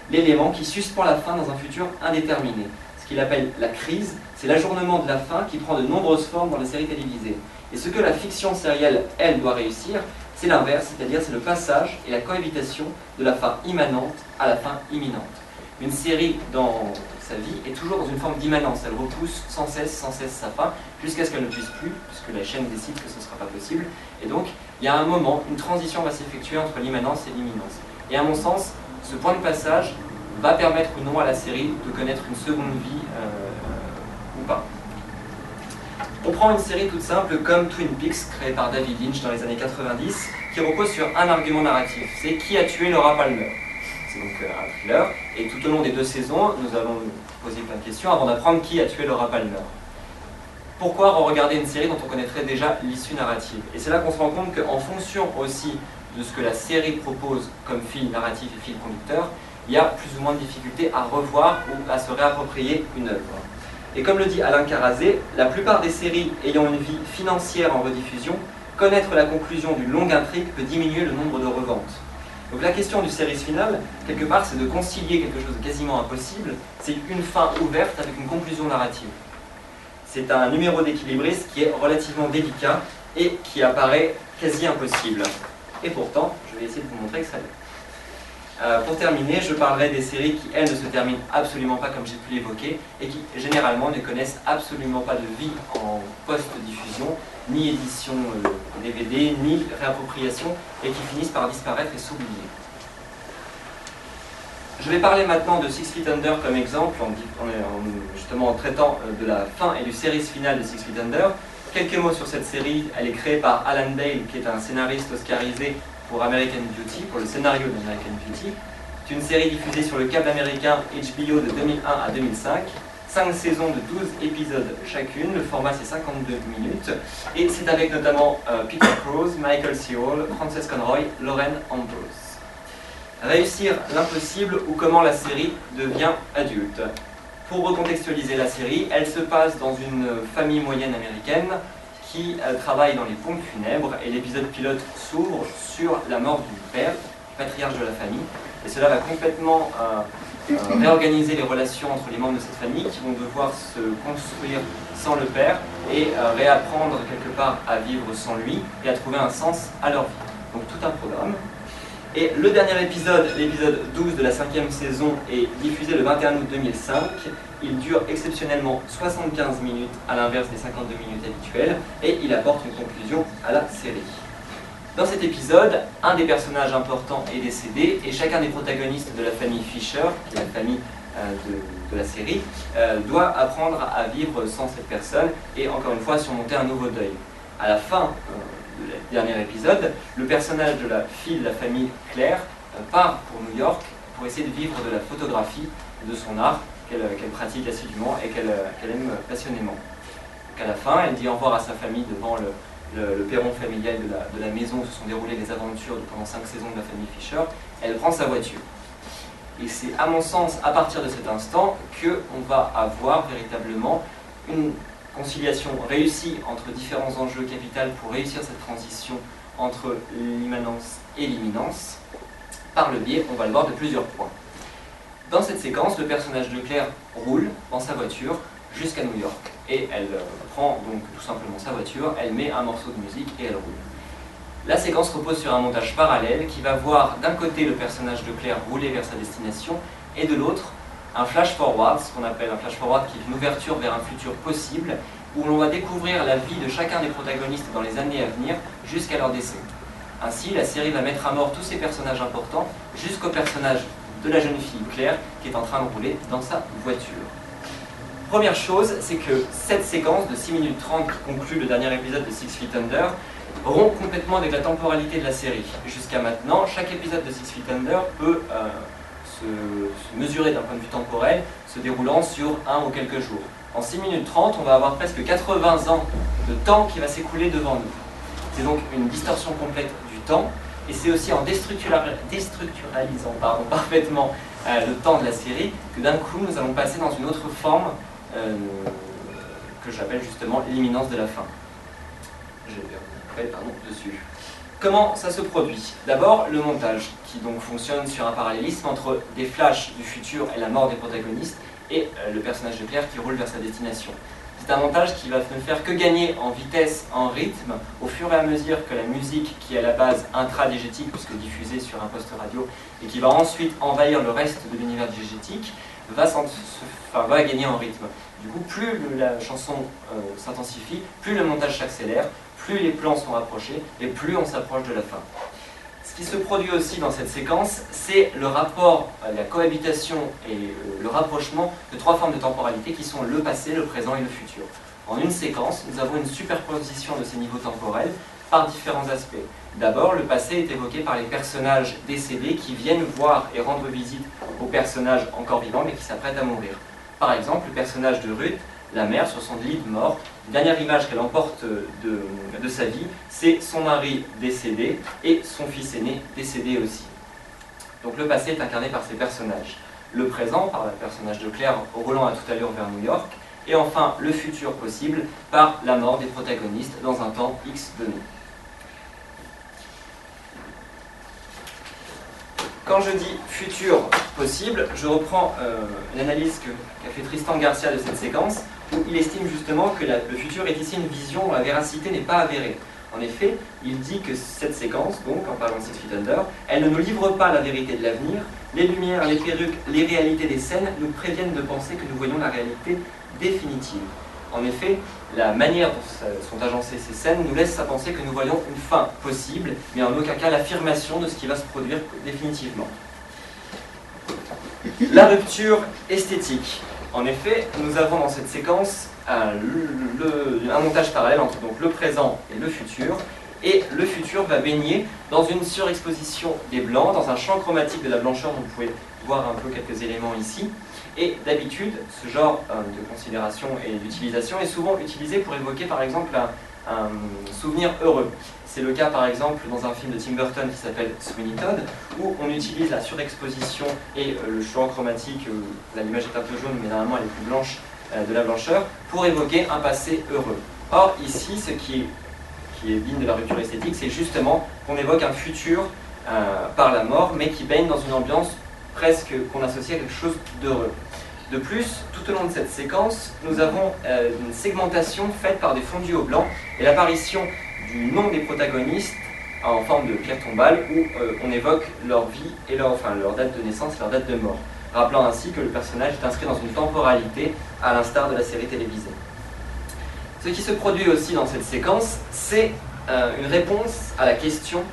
l'élément qui suspend la fin dans un futur indéterminé. Ce qu'il appelle la crise, c'est l'ajournement de la fin qui prend de nombreuses formes dans les séries télévisées. Et ce que la fiction sérielle, elle, doit réussir, c'est l'inverse, c'est-à-dire c'est le passage et la cohabitation de la fin immanente à la fin imminente. Une série, dans sa vie, est toujours dans une forme d'immanence. Elle repousse sans cesse sa fin, jusqu'à ce qu'elle ne puisse plus, puisque la chaîne décide que ce ne sera pas possible. Et donc, il y a un moment, une transition va s'effectuer entre l'immanence et l'imminence. Et à mon sens, ce point de passage va permettre ou non à la série de connaître une seconde vie ou pas. On prend une série toute simple comme Twin Peaks, créée par David Lynch dans les années 90, qui repose sur un argument narratif, c'est qui a tué Laura Palmer. C'est donc un thriller, et tout au long des 2 saisons, nous allons poser plein de questions avant d'apprendre qui a tué Laura Palmer. Pourquoi regarder une série dont on connaîtrait déjà l'issue narrative? Et c'est là qu'on se rend compte qu'en fonction aussi de ce que la série propose comme fil narratif et fil conducteur, il y a plus ou moins de difficultés à revoir ou à se réapproprier une œuvre. Et comme le dit Alain Carazé, la plupart des séries ayant une vie financière en rediffusion, connaître la conclusion d'une longue intrigue peut diminuer le nombre de reventes. Donc la question du series final, quelque part, c'est de concilier quelque chose de quasiment impossible, c'est une fin ouverte avec une conclusion narrative. C'est un numéro d'équilibriste qui est relativement délicat et qui apparaît quasi impossible. Et pourtant, je vais essayer de vous montrer que ça l'est. Pour terminer, je parlerai des séries qui, elles, ne se terminent absolument pas comme j'ai pu l'évoquer et qui, généralement, ne connaissent absolument pas de vie en post-diffusion, ni édition DVD, ni réappropriation, et qui finissent par disparaître et s'oublier. Je vais parler maintenant de Six Feet Under comme exemple, justement en traitant de la fin et du series final de Six Feet Under. Quelques mots sur cette série. Elle est créée par Alan Bale, qui est un scénariste oscarisé pour American Beauty, pour le scénario d'American Beauty. C'est une série diffusée sur le câble américain HBO de 2001 à 2005. 5 saisons de 12 épisodes chacune, le format c'est 52 minutes, et c'est avec notamment Peter Krause, Michael C. Hall, Frances Conroy, Lauren Ambrose. Réussir l'impossible ou comment la série devient adulte. Pour recontextualiser la série, elle se passe dans une famille moyenne américaine qui travaille dans les pompes funèbres, et l'épisode pilote s'ouvre sur la mort du père, patriarche de la famille, et cela va complètement réorganiser les relations entre les membres de cette famille qui vont devoir se construire sans le père et réapprendre quelque part à vivre sans lui et à trouver un sens à leur vie. Donc tout un programme. Et le dernier épisode, l'épisode 12 de la 5e saison, est diffusé le 21 août 2005. Il dure exceptionnellement 75 minutes à l'inverse des 52 minutes habituelles et il apporte une conclusion à la série. Dans cet épisode, un des personnages importants est décédé et chacun des protagonistes de la famille Fisher, qui est la famille de la série, doit apprendre à vivre sans cette personne et encore une fois à surmonter un nouveau deuil. À la fin du dernier épisode, le personnage de la fille de la famille Claire part pour New York pour essayer de vivre de la photographie de son art qu'elle pratique assidûment et qu'elle aime passionnément. Donc à la fin, elle dit au revoir à sa famille devant le perron familial de la maison où se sont déroulées les aventures pendant 5 saisons de la famille Fisher. Elle prend sa voiture. Et c'est à mon sens, à partir de cet instant, qu'on va avoir véritablement conciliation réussie entre différents enjeux capitaux pour réussir cette transition entre l'immanence et l'imminence, par le biais, on va le voir, de plusieurs points. Dans cette séquence, le personnage de Claire roule dans sa voiture jusqu'à New York. Et elle prend donc tout simplement sa voiture, elle met un morceau de musique et elle roule. La séquence repose sur un montage parallèle qui va voir d'un côté le personnage de Claire rouler vers sa destination et de l'autre un flash forward, ce qu'on appelle un flash forward qui est une ouverture vers un futur possible où l'on va découvrir la vie de chacun des protagonistes dans les années à venir jusqu'à leur décès. Ainsi, la série va mettre à mort tous ces personnages importants jusqu'au personnage de la jeune fille Claire qui est en train de rouler dans sa voiture. Première chose, c'est que cette séquence de 6 minutes 30 qui conclut le dernier épisode de Six Feet Under rompt complètement avec la temporalité de la série. Jusqu'à maintenant, chaque épisode de Six Feet Under peut se mesurer d'un point de vue temporel, se déroulant sur 1 ou quelques jours. En 6 minutes 30, on va avoir presque 80 ans de temps qui va s'écouler devant nous. C'est donc une distorsion complète du temps, et c'est aussi en déstructuralisant parfaitement le temps de la série que d'un coup nous allons passer dans une autre forme que j'appelle justement l'imminence de la fin. J'ai fait dessus. Comment ça se produit? D'abord, le montage, qui donc fonctionne sur un parallélisme entre des flashs du futur et la mort des protagonistes, et le personnage de Claire qui roule vers sa destination. C'est un montage qui va ne faire que gagner en vitesse, en rythme, au fur et à mesure que la musique, qui est à la base intradiégétique, puisque diffusée sur un poste radio, et qui va ensuite envahir le reste de l'univers diégétique, va gagner en rythme. Du coup, plus la chanson s'intensifie, plus le montage s'accélère, plus les plans sont rapprochés, et plus on s'approche de la fin. Ce qui se produit aussi dans cette séquence, c'est le rapport, la cohabitation et le rapprochement de 3 formes de temporalité qui sont le passé, le présent et le futur. En une séquence, nous avons une superposition de ces niveaux temporels par différents aspects. D'abord, le passé est évoqué par les personnages décédés qui viennent voir et rendre visite aux personnages encore vivants mais qui s'apprêtent à mourir. Par exemple, le personnage de Ruth, la mère, sur son lit de mort, la dernière image qu'elle emporte de sa vie, c'est son mari décédé et son fils aîné décédé aussi. Donc le passé est incarné par ces personnages. Le présent, par le personnage de Claire roulant à toute allure vers New York, et enfin le futur possible par la mort des protagonistes dans un temps X donné. Quand je dis futur possible, je reprends une analyse qu'a fait Tristan Garcia de cette séquence, où il estime justement que le futur est ici une vision dont la véracité n'est pas avérée. En effet, il dit que cette séquence, donc en parlant de Six Feet Under, elle ne nous livre pas la vérité de l'avenir, les lumières, les perruques, les réalités des scènes nous préviennent de penser que nous voyons la réalité définitive. En effet, la manière dont sont agencées ces scènes nous laisse à penser que nous voyons une fin possible, mais en aucun cas l'affirmation de ce qui va se produire définitivement. La rupture esthétique. En effet, nous avons dans cette séquence un montage parallèle entre donc, le présent et le futur, et le futur va baigner dans une surexposition des blancs, dans un champ chromatique de la blancheur, dont vous pouvez voir un peu quelques éléments ici. Et d'habitude, ce genre de considération et d'utilisation est souvent utilisé pour évoquer par exemple un souvenir heureux. C'est le cas par exemple dans un film de Tim Burton qui s'appelle Sweeney Todd, où on utilise la surexposition et le champ chromatique, l'image est un peu jaune mais normalement elle est plus blanche, de la blancheur, pour évoquer un passé heureux. Or ici, ce qui est digne de la rupture esthétique, c'est justement qu'on évoque un futur par la mort, mais qui baigne dans une ambiance presque qu'on associe à quelque chose d'heureux. De plus, tout au long de cette séquence, nous avons une segmentation faite par des fondus au blanc et l'apparition du nom des protagonistes en forme de pierre tombale où on évoque leur vie et leur date de naissance et leur date de mort, rappelant ainsi que le personnage est inscrit dans une temporalité à l'instar de la série télévisée. Ce qui se produit aussi dans cette séquence, c'est une réponse à la question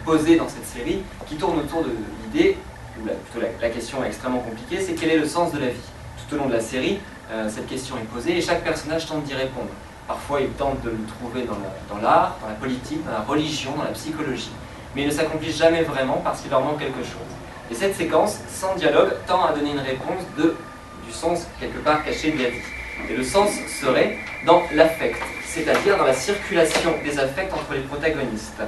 posée dans cette série qui tourne autour de l'idée, ou plutôt la question est extrêmement compliquée, c'est quel est le sens de la vie? Tout au long de la série, cette question est posée et chaque personnage tente d'y répondre. Parfois, ils tentent de le trouver dans l'art, dans la politique, dans la religion, dans la psychologie. Mais ils ne s'accomplissent jamais vraiment parce qu'il leur manque quelque chose. Et cette séquence, sans dialogue, tend à donner une réponse du sens quelque part caché de la vie. Et le sens serait dans l'affect, c'est-à-dire dans la circulation des affects entre les protagonistes.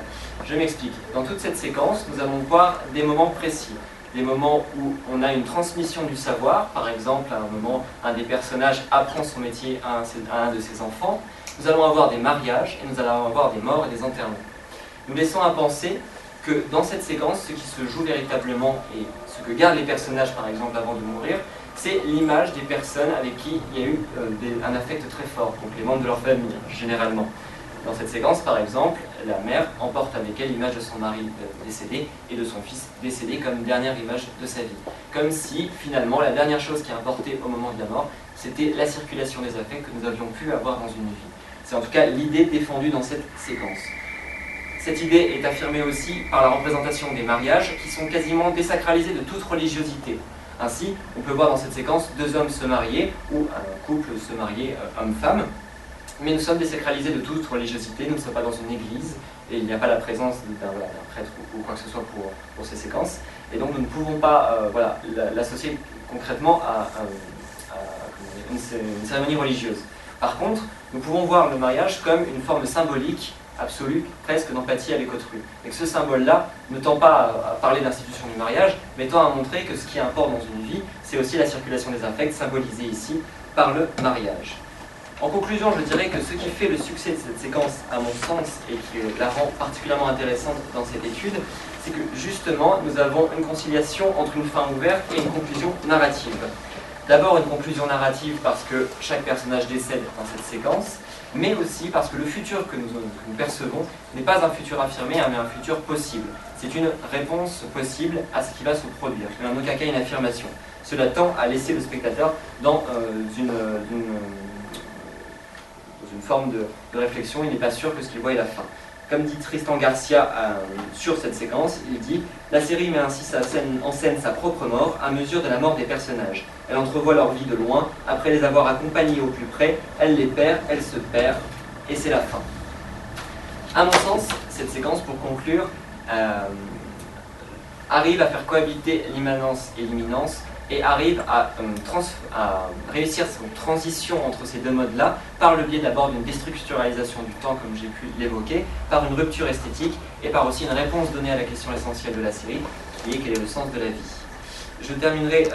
Je m'explique. Dans toute cette séquence, nous allons voir des moments précis. des moments où on a une transmission du savoir, par exemple à un moment, un des personnages apprend son métier à un de ses enfants. Nous allons avoir des mariages et nous allons avoir des morts et des enterrements. Nous laissons à penser que dans cette séquence, ce qui se joue véritablement et ce que gardent les personnages par exemple avant de mourir, c'est l'image des personnes avec qui il y a eu un affect très fort, donc les membres de leur famille généralement. Dans cette séquence par exemple, la mère emporte avec elle l'image de son mari décédé et de son fils décédé comme dernière image de sa vie. Comme si finalement la dernière chose qui importait au moment de la mort, c'était la circulation des affects que nous avions pu avoir dans une vie. C'est en tout cas l'idée défendue dans cette séquence. Cette idée est affirmée aussi par la représentation des mariages qui sont quasiment désacralisés de toute religiosité. Ainsi, on peut voir dans cette séquence deux hommes se marier ou un couple se marier homme-femme, mais nous sommes désacralisés de toute religiosité, nous ne sommes pas dans une église et il n'y a pas la présence d'un prêtre ou quoi que ce soit pour ces séquences. Et donc nous ne pouvons pas l'associer concrètement à une cérémonie religieuse. Par contre, nous pouvons voir le mariage comme une forme symbolique absolue, presque d'empathie avec autrui. Et que ce symbole-là ne tend pas à parler d'institution du mariage, mais tend à montrer que ce qui importe dans une vie, c'est aussi la circulation des affects, symbolisée ici par le mariage. En conclusion, je dirais que ce qui fait le succès de cette séquence, à mon sens, et qui la rend particulièrement intéressante dans cette étude, c'est que justement, nous avons une conciliation entre une fin ouverte et une conclusion narrative. D'abord une conclusion narrative parce que chaque personnage décède dans cette séquence, mais aussi parce que le futur que nous percevons n'est pas un futur affirmé, mais un futur possible. C'est une réponse possible à ce qui va se produire, mais en aucun cas une affirmation. Cela tend à laisser le spectateur dans une forme de réflexion, il n'est pas sûr que ce qu'il voit est la fin. Comme dit Tristan Garcia sur cette séquence, il dit « La série met ainsi en scène sa propre mort à mesure de la mort des personnages. Elle entrevoit leur vie de loin, après les avoir accompagnés au plus près, elle les perd, elle se perd, et c'est la fin. » À mon sens, cette séquence, pour conclure, arrive à faire cohabiter l'immanence et l'imminence, et arrive à réussir son transition entre ces deux modes-là par le biais d'abord d'une déstructuralisation du temps, comme j'ai pu l'évoquer, par une rupture esthétique et par aussi une réponse donnée à la question essentielle de la série, qui est quel est le sens de la vie. Je terminerai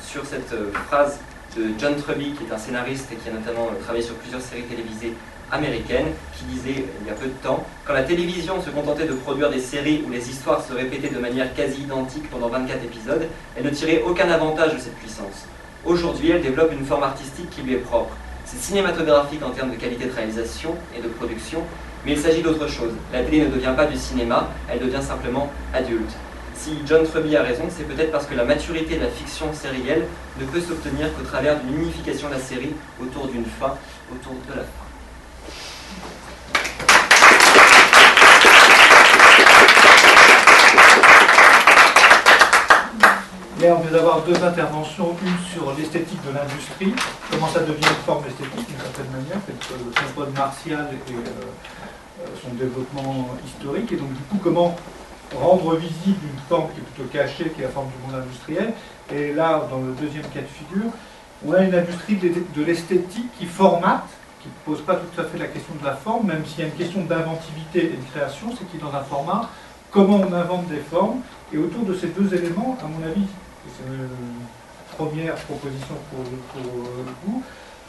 sur cette phrase de John Truby, qui est un scénariste et qui a notamment travaillé sur plusieurs séries télévisées américaine, qui disait il y a peu de temps « Quand la télévision se contentait de produire des séries où les histoires se répétaient de manière quasi identique pendant 24 épisodes, elle ne tirait aucun avantage de cette puissance. Aujourd'hui, elle développe une forme artistique qui lui est propre. C'est cinématographique en termes de qualité de réalisation et de production, mais il s'agit d'autre chose. La télé ne devient pas du cinéma, elle devient simplement adulte. » Si John Truby a raison, c'est peut-être parce que la maturité de la fiction sérielle ne peut s'obtenir qu'au travers d'une unification de la série autour d'une fin, autour de la fin. Là, on vient d'avoir deux interventions, une sur l'esthétique de l'industrie, comment ça devient une forme esthétique d'une certaine manière, son mode martial et son développement historique, et donc du coup comment rendre visible une forme qui est plutôt cachée, qui est la forme du monde industriel. Et là, dans le deuxième cas de figure, on a une industrie de l'esthétique qui formate, qui ne pose pas tout à fait la question de la forme, même s'il y a une question d'inventivité et de création, c'est qu'il est dans un format, comment on invente des formes, et autour de ces deux éléments, à mon avis, c'est une première proposition pour le coup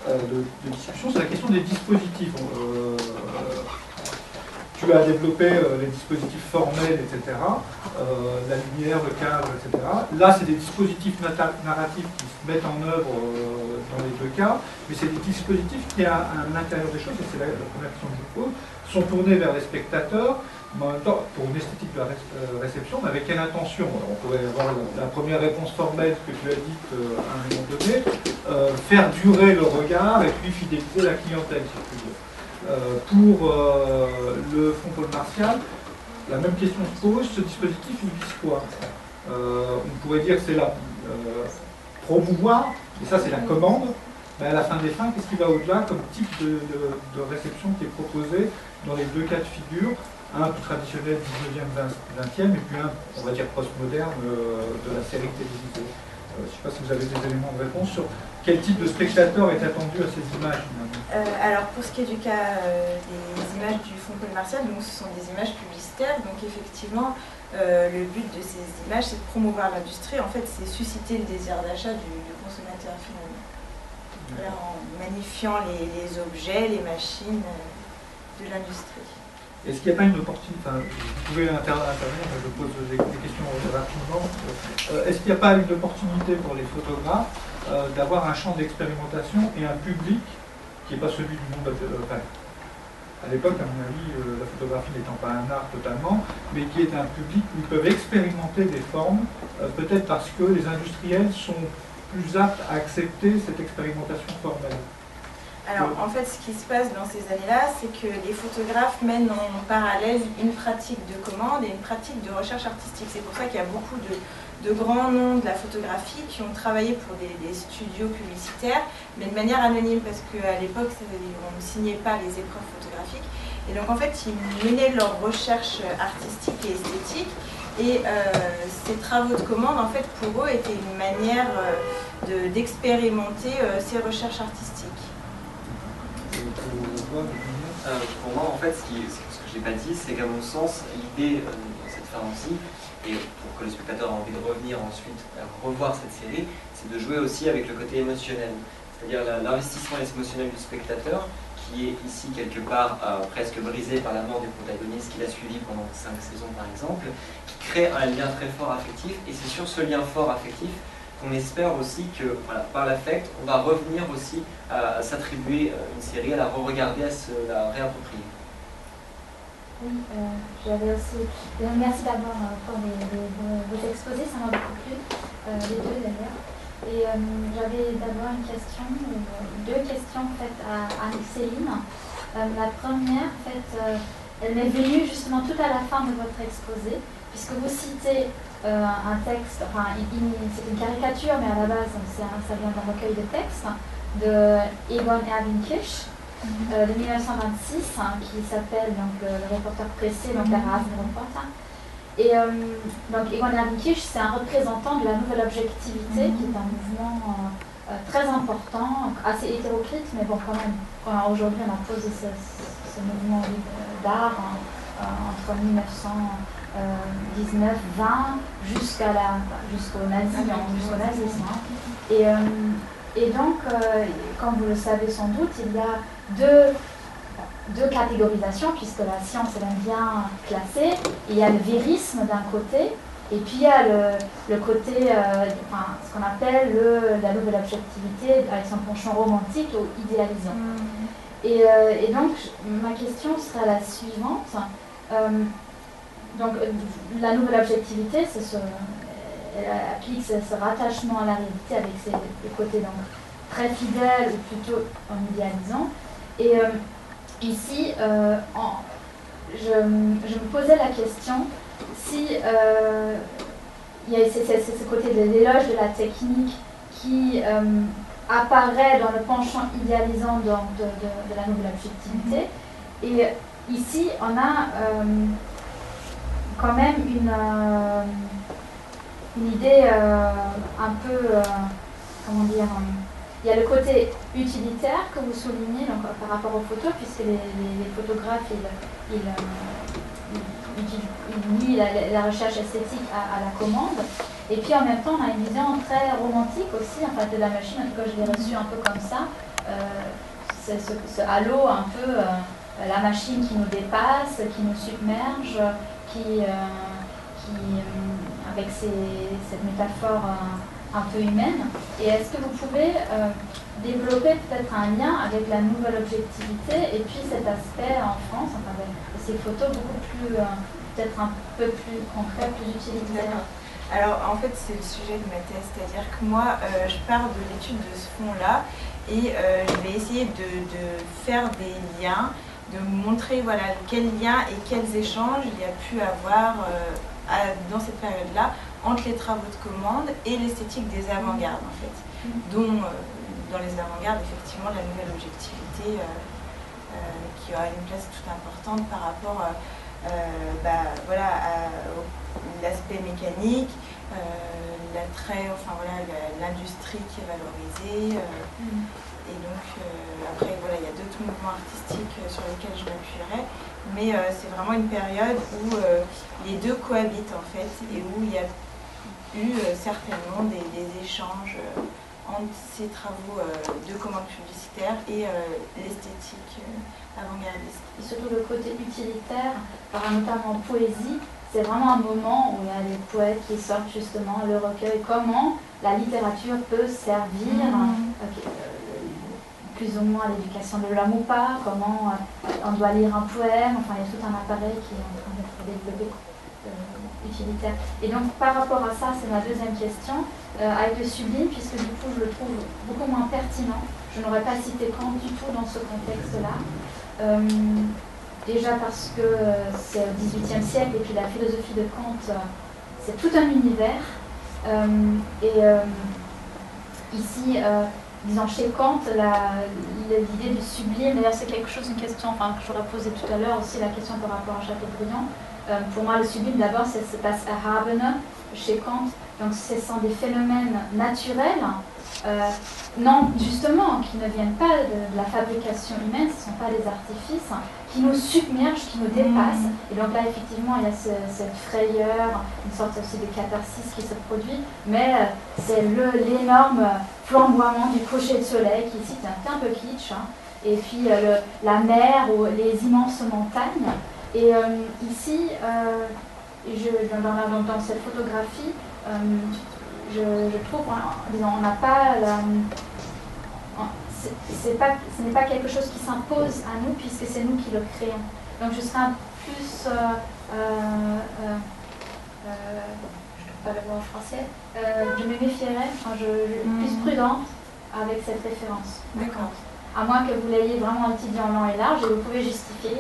de discussion, c'est la question des dispositifs. Tu as développé les dispositifs formels, etc., la lumière, le cadre, etc. Là, c'est des dispositifs narratifs qui se mettent en œuvre dans les deux cas, mais c'est des dispositifs qui, à l'intérieur des choses, et c'est la première question que je pose, sont tournés vers les spectateurs, mais en même temps, pour une esthétique de la réception, mais avec quelle intention? Alors, on pourrait avoir la première réponse formelle que tu as dite à un moment donné, faire durer le regard et puis fidéliser la clientèle, si je puis dire. Pour le Fonds Paul Martial, la même question se pose, ce dispositif il vise quoi? On pourrait dire que c'est la promouvoir, et ça c'est la commande, mais à la fin des fins, qu'est-ce qui va au-delà comme type de réception qui est proposé dans les deux cas de figure, un plus traditionnel 19e, 20e, et puis un, on va dire, postmoderne de la série télévisée. Je ne sais pas si vous avez des éléments de réponse sur quel type de spectateur est attendu à ces images finalement. Alors pour ce qui est du cas des images du Fonds Paul Martial, donc ce sont des images publicitaires, donc effectivement Le but de ces images, c'est de promouvoir l'industrie. En fait, c'est susciter le désir d'achat du consommateur finalement. Voilà, en magnifiant les objets, les machines de l'industrie. Est-ce qu'il n'y a pas une opportunité, enfin, vous pouvez intervenir, je pose des questions rapidement. Est-ce qu'il n'y a pas une opportunité pour les photographes d'avoir un champ d'expérimentation et un public qui n'est pas celui du monde à l'époque, à mon avis, la photographie n'étant pas un art totalement, mais qui est un public où ils peuvent expérimenter des formes, peut-être parce que les industriels sont plus aptes à accepter cette expérimentation formelle. Alors, en fait, ce qui se passe dans ces années-là, c'est que les photographes mènent en parallèle une pratique de commande et une pratique de recherche artistique. C'est pour ça qu'il y a beaucoup de grands noms de la photographie qui ont travaillé pour des studios publicitaires, mais de manière anonyme, parce qu'à l'époque, on ne signait pas les épreuves photographiques. Et donc, en fait, ils menaient leur recherche artistique et esthétique. Et ces travaux de commande, en fait, pour eux, étaient une manière d'expérimenter ces recherches artistiques. Pour moi, en fait, ce que je n'ai pas dit, c'est qu'à mon sens, l'idée dans cette fin-ci, et pour que le spectateur ait envie de revenir ensuite revoir cette série, c'est de jouer aussi avec le côté émotionnel. C'est-à-dire l'investissement émotionnel du spectateur, qui est ici quelque part presque brisé par la mort du protagoniste qu'il a suivi pendant 5 saisons par exemple, qui crée un lien très fort affectif, et c'est sur ce lien fort affectif qu'on espère aussi que, voilà, par l'affect, on va revenir aussi à s'attribuer une série, à la re-regarder, à se la réapproprier. Oui, j'avais aussi... Merci d'abord pour vos exposés, ça m'a beaucoup plu, les deux d'ailleurs. Et j'avais d'abord une question, deux questions en fait, à Anne-Céline. La première, en fait, elle m'est venue justement tout à la fin de votre exposé, puisque vous citez un texte, enfin c'est une caricature, mais à la base ça vient d'un recueil de textes de Egon Erwin Kisch de 1926, qui s'appelle donc le reporter pressé, donc la race de reporter. Et donc Egon Erwin Kisch, c'est un représentant de la nouvelle objectivité, qui est un mouvement très important, assez hétéroclite, mais bon quand même, aujourd'hui on a posé ce mouvement d'art entre 1919-20 jusqu'au nazisme. Et donc, comme vous le savez sans doute, il y a deux catégorisations, puisque la science elle est bien classée. Il y a le vérisme d'un côté, et puis il y a le côté, ce qu'on appelle la nouvelle objectivité, avec son penchant romantique ou idéalisant. Et donc, ma question sera la suivante. Donc, la nouvelle objectivité, elle applique ce rattachement à la réalité avec ses côtés donc, très fidèles ou plutôt en idéalisant. Et ici, je me posais la question si il y a ce côté de l'éloge de la technique qui apparaît dans le penchant idéalisant de la nouvelle objectivité. Et ici, on a quand même une idée un peu, comment dire, il y a le côté utilitaire que vous soulignez donc, par rapport aux photos, puisque les photographes, ils lient la recherche esthétique à la commande. Et puis en même temps, on a une vision très romantique aussi, en fait, de la machine. En tout cas, je l'ai reçue un peu comme ça. C'est ce halo un peu, la machine qui nous dépasse, qui nous submerge, avec cette métaphore un peu humaine. Et est-ce que vous pouvez développer peut-être un lien avec la nouvelle objectivité et puis cet aspect en France, enfin, de ces photos beaucoup plus, peut-être un peu plus concret, plus utilitaire? Alors en fait c'est le sujet de ma thèse, c'est-à-dire que moi je pars de l'étude de ce fond-là et je vais essayer de faire des liens, de montrer voilà, quels liens et quels échanges il y a pu avoir dans cette période-là entre les travaux de commande et l'esthétique des avant-gardes en fait, dont dans les avant-gardes effectivement la nouvelle objectivité qui aura une place toute importante par rapport voilà, à l'aspect mécanique, l'attrait, enfin voilà, l'industrie qui est valorisée. Et donc, après, voilà, il y a d'autres mouvements artistiques sur lesquels je m'appuierai. Mais c'est vraiment une période où les deux cohabitent, en fait, et où il y a eu certainement des échanges entre ces travaux de commande publicitaire et l'esthétique avant-gardiste. Et surtout le côté utilitaire, notamment en poésie, c'est vraiment un moment où il y a des poètes qui sortent justement le recueil, comment la littérature peut servir plus ou moins à l'éducation de l'homme ou pas, comment on doit lire un poème, enfin il y a tout un appareil qui est en train d'être développé utilitaire. Et donc par rapport à ça, c'est ma deuxième question, avec le sublime, puisque du coup je le trouve beaucoup moins pertinent. Je n'aurais pas cité Kant du tout dans ce contexte-là. Déjà parce que c'est au XVIIIe siècle et puis la philosophie de Kant, c'est tout un univers. Ici, disons chez Kant, l'idée du sublime, d'ailleurs c'est une question que j'aurais posée tout à l'heure aussi, la question par rapport à Chateaubriand. Pour moi, le sublime, d'abord, c'est das Erhabene chez Kant. Donc, ce sont des phénomènes naturels, non, justement, qui ne viennent pas de la fabrication humaine, ce ne sont pas des artifices, qui nous submergent, qui nous dépassent. Et donc là, effectivement, il y a cette frayeur, une sorte aussi de catharsis qui se produit, mais c'est l'énorme flamboiement du coucher de soleil, qui ici est un peu kitsch, et puis la mer ou les immenses montagnes. Et ici, dans cette photographie, je trouve, disons, on n'a pas ce n'est pas quelque chose qui s'impose à nous puisque c'est nous qui le créons. Donc je serais plus, je ne peux pas le mot en français, je me méfierais, plus prudente avec cette référence. D'accord. À moins que vous l'ayez vraiment étudié en long et large, et vous pouvez justifier.